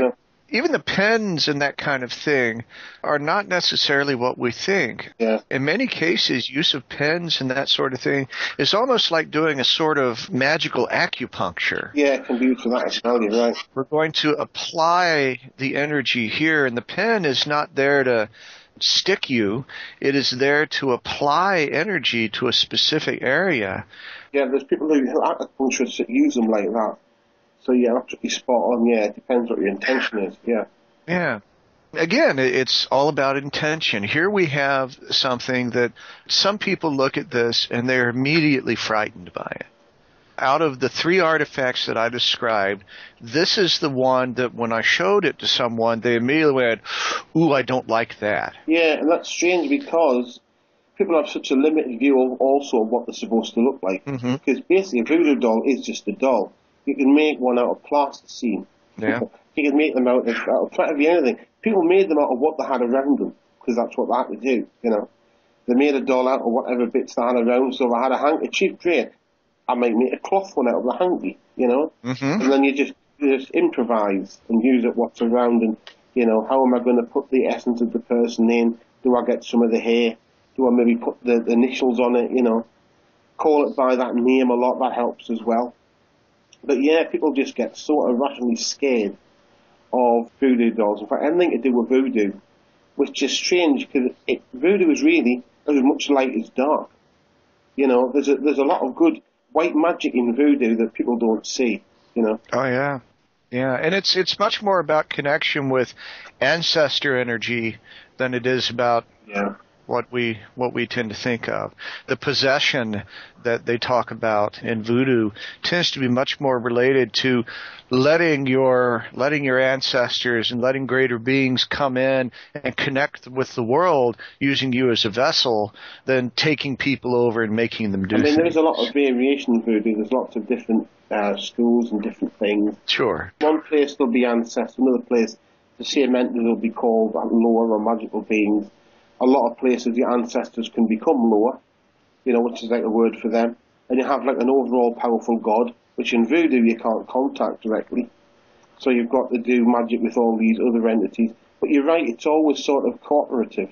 Even the pens and that kind of thing are not necessarily what we think. Yeah. In many cases, use of pens and that sort of thing is almost like doing a sort of magical acupuncture. Yeah, it can be used for that as well, you're right. We're going to apply the energy here, and the pen is not there to stick you. It is there to apply energy to a specific area. Yeah, there's people who acupuncturists that use them like that. So yeah, absolutely spot on. Yeah, it depends what your intention is. Yeah. Yeah. Again, it's all about intention. Here we have something that some people look at this and they're immediately frightened by it. Out of the 3 artifacts that I described, this is the one that when I showed it to someone, they immediately went, "Ooh, I don't like that." Yeah, and that's strange because people have such a limited view of also what they're supposed to look like. Mm-hmm. Because basically a voodoo doll is just a doll. You can make one out of plasticine. Yeah. You can make them out of practically anything. People made them out of what they had around them because that's what they had to do, They made a doll out of whatever bits they had around. So if I had a handkerchief tray, I might make a cloth one out of the hanky, Mm-hmm. And then you just improvise and use it what's around and, how am I going to put the essence of the person in? Do I get some of the hair? Do I maybe put the initials on it, Call it by that name a lot, that helps as well. But yeah, people just get sort of rationally scared of voodoo dolls. In fact, anything to do with voodoo, which is strange because voodoo is really as much light as dark. There's a lot of good white magic in voodoo that people don't see. Oh yeah, yeah, and it's much more about connection with ancestor energy than it is about what we tend to think of. The possession that they talk about in voodoo tends to be much more related to letting your ancestors and letting greater beings come in and connect with the world using you as a vessel than taking people over and making them do things. There's a lot of variation in voodoo. There's lots of different schools and different things. Sure. One place there'll be ancestors, another place the same entities will be called lower or magical beings. A lot of places the ancestors can become lower, which is like a word for them. And you have like an overall powerful god, which in voodoo you can't contact directly. So you've got to do magic with all these other entities. But you're right, it's always sort of cooperative.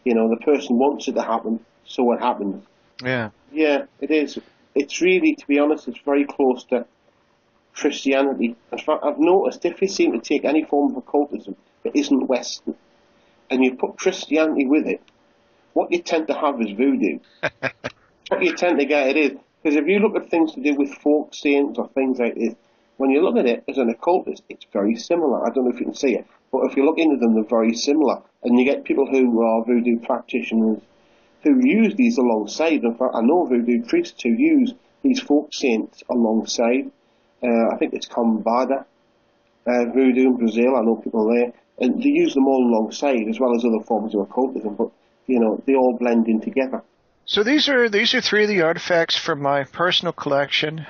You know, the person wants it to happen, so it happens. Yeah. Yeah, it is. It's really, to be honest, it's very close to Christianity. In fact, I've noticed if you seem to take any form of occultism that isn't Western, and you put Christianity with it, what you tend to have is voodoo. What you tend to get it is, because if you look at things to do with folk saints or things like this, when you look at it as an occultist, it's very similar. I don't know if you can see it, but if you look into them, they're very similar. And you get people who are voodoo practitioners who use these alongside. In fact, I know voodoo priests who use these folk saints alongside. I think it's Kambada voodoo in Brazil. I know people there. And they use them all alongside, as well as other forms of occultism. But, you know, they all blend in together. So these are three of the artifacts from my personal collection.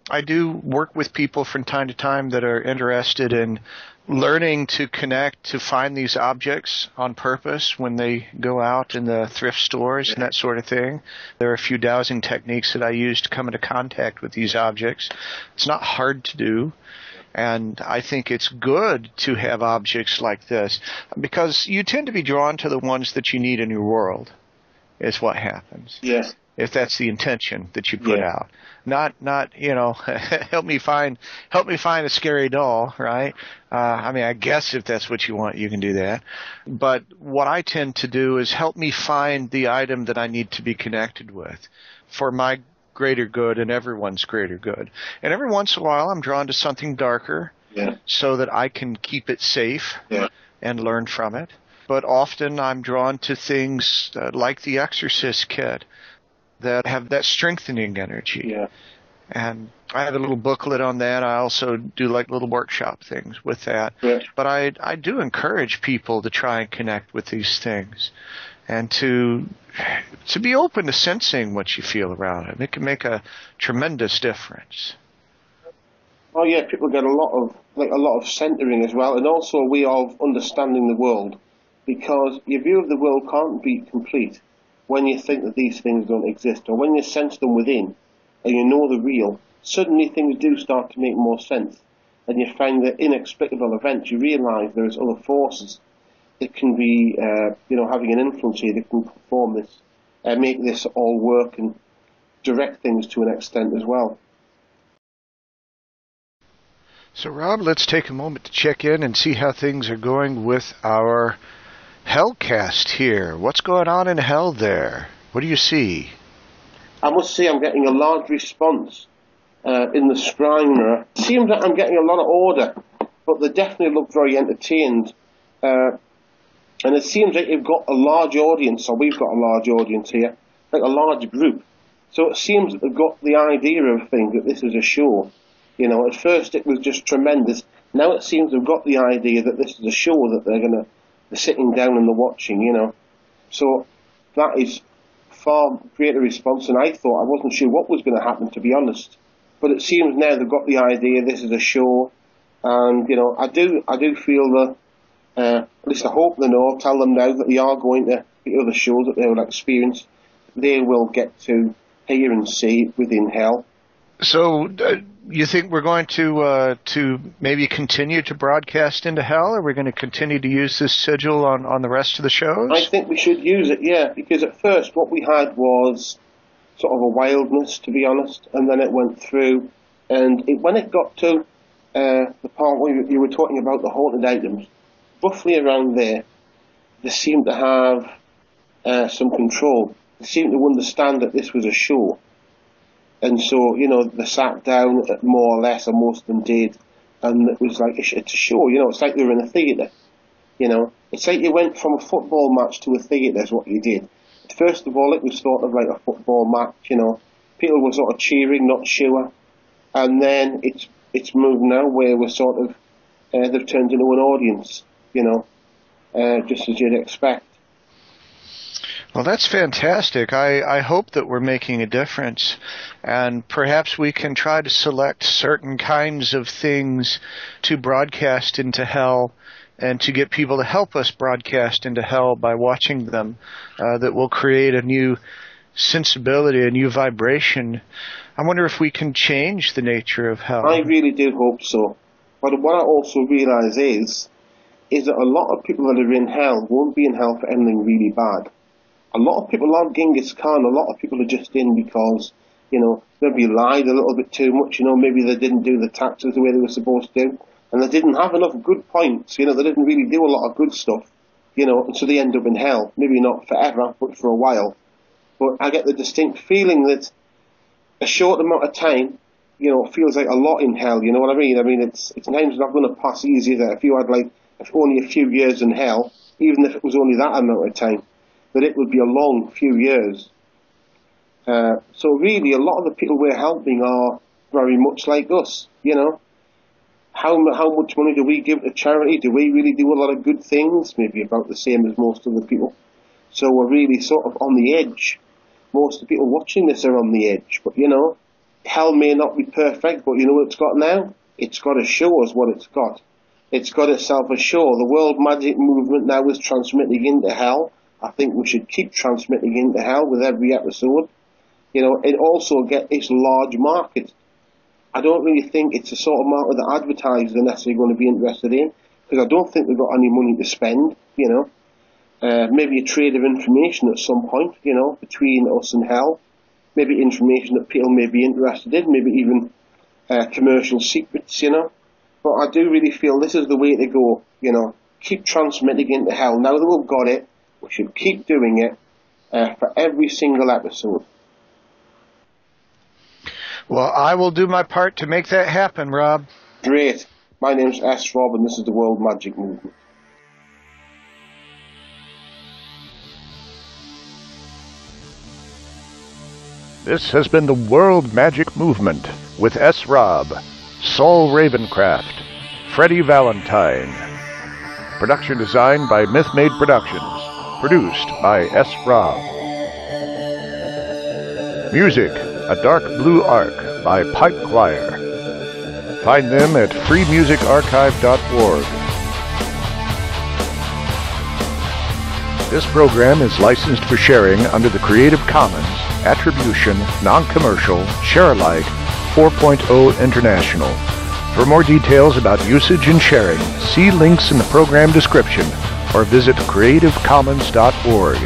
I do work with people from time to time that are interested in learning to connect, to find these objects on purpose when they go out in the thrift stores and that sort of thing. There are a few dowsing techniques that I use to come into contact with these objects. It's not hard to do. And I think it's good to have objects like this because you tend to be drawn to the ones that you need in your world, is what happens. Yes. If that's the intention that you put out. Not, you know, help me find a scary doll, right? I mean, I guess if that's what you want, you can do that. But what I tend to do is help me find the item that I need to be connected with for my greater good and everyone's greater good. And every once in a while, I'm drawn to something darker so that I can keep it safe and learn from it. But often I'm drawn to things like the Exorcist kit that have that strengthening energy. Yeah. And I have a little booklet on that. I also do like little workshop things with that. Yeah. But I do encourage people to try and connect with these things and to be open to sensing what you feel around it. It can make a tremendous difference. Oh yeah, people get a lot of centering as well, and also a way of understanding the world, because your view of the world can't be complete when you think that these things don't exist, or when you sense them within and you know they're real. Suddenly things do start to make more sense, and you find that inexplicable events. You realise there's other forces that can be, having an influence here that can perform this, make this all work and direct things to an extent as well. So, Rob, let's take a moment to check in and see how things are going with our Hellcast here. What's going on in Hell there? What do you see? I must say I'm getting a large response in the scrying mirror. It seems that I'm getting a lot of order, but they definitely look very entertained. And it seems like you've got a large audience, or we've got a large audience here, like a large group. So it seems that they've got the idea of things, that this is a show. You know, at first it was just tremendous. Now it seems they've got the idea that this is a show that they're sitting down and they're watching, you know. So that is far greater response than I thought. I wasn't sure what was going to happen, to be honest. But it seems now they've got the idea this is a show. And, you know, I do feel that, at least I hope they know, tell them now that they are going to the other shows that they will experience. They will get to hear and see within Hell. So, you think we're going to maybe continue to broadcast into Hell, or we're going to continue to use this sigil on the rest of the shows? I think we should use it, yeah, because at first what we had was sort of a wildness, to be honest, and then it went through, and when it got to the part where you were talking about the haunted items, roughly around there, they seemed to have some control. They seemed to understand that this was a show. And so, you know, they sat down more or less, or most of them did, and it was like, it's a show, you know, it's like they were in a theatre, you know. It's like you went from a football match to a theatre is what you did. First of all, it was sort of like a football match, you know. People were sort of cheering, not sure. And then it's moved now where we're sort of, they've turned into an audience, you know, just as you'd expect. Well, that's fantastic. I hope that we're making a difference, and perhaps we can try to select certain kinds of things to broadcast into Hell and to get people to help us broadcast into Hell by watching them, that will create a new sensibility, a new vibration. I wonder if we can change the nature of Hell. I really do hope so. But what I also realise is is that a lot of people that are in hell won't be in hell for anything really bad. A lot of people aren't Genghis Khan. A lot of people are just in because, you know, maybe lied a little bit too much. You know, maybe they didn't do the taxes the way they were supposed to do, and they didn't have enough good points. You know, they didn't really do a lot of good stuff. You know, and so they end up in hell. Maybe not forever, but for a while. But I get the distinct feeling that a short amount of time, you know, feels like a lot in hell. You know what I mean? I mean, it's times not going to pass easy. That if you had like only a few years in hell, even if it was only that amount of time, that it would be a long few years. So really, a lot of the people we're helping are very much like us. You know, how much money do we give to charity? Do we really do a lot of good things? Maybe about the same as most other people. So we're really sort of on the edge. Most of the people watching this are on the edge. But, you know, hell may not be perfect, but you know what it's got now? It's got to show us what it's got. It's got itself ashore. The World Magic Movement now is transmitting into hell. I think we should keep transmitting into hell with every episode. You know, it also gets its large market. I don't really think it's the sort of market that advertisers are necessarily going to be interested in, because I don't think they've got any money to spend, you know. Maybe a trade of information at some point, you know, between us and hell. Maybe information that people may be interested in, maybe even commercial secrets, you know. But I do really feel this is the way to go, you know. Keep transmitting into hell. Now that we've got it, we should keep doing it for every single episode. Well, I will do my part to make that happen, Rob. Great. My name's S. Rob, and this is the World Magic Movement. This has been the World Magic Movement with S. Rob, Saul Ravencraft, Freddie Valentine. Production design by MythMade Productions. Produced by S. Rob. Music, A Dark Blue Ark by Pipe Choir. Find them at freemusicarchive.org. This program is licensed for sharing under the Creative Commons Attribution, Non-Commercial, Share-alike 4.0 International. For more details about usage and sharing, see links in the program description or visit creativecommons.org.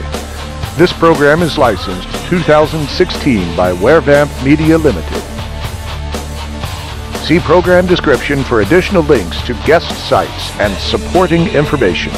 This program is licensed 2016 by Werevamp Media Limited. See program description for additional links to guest sites and supporting information.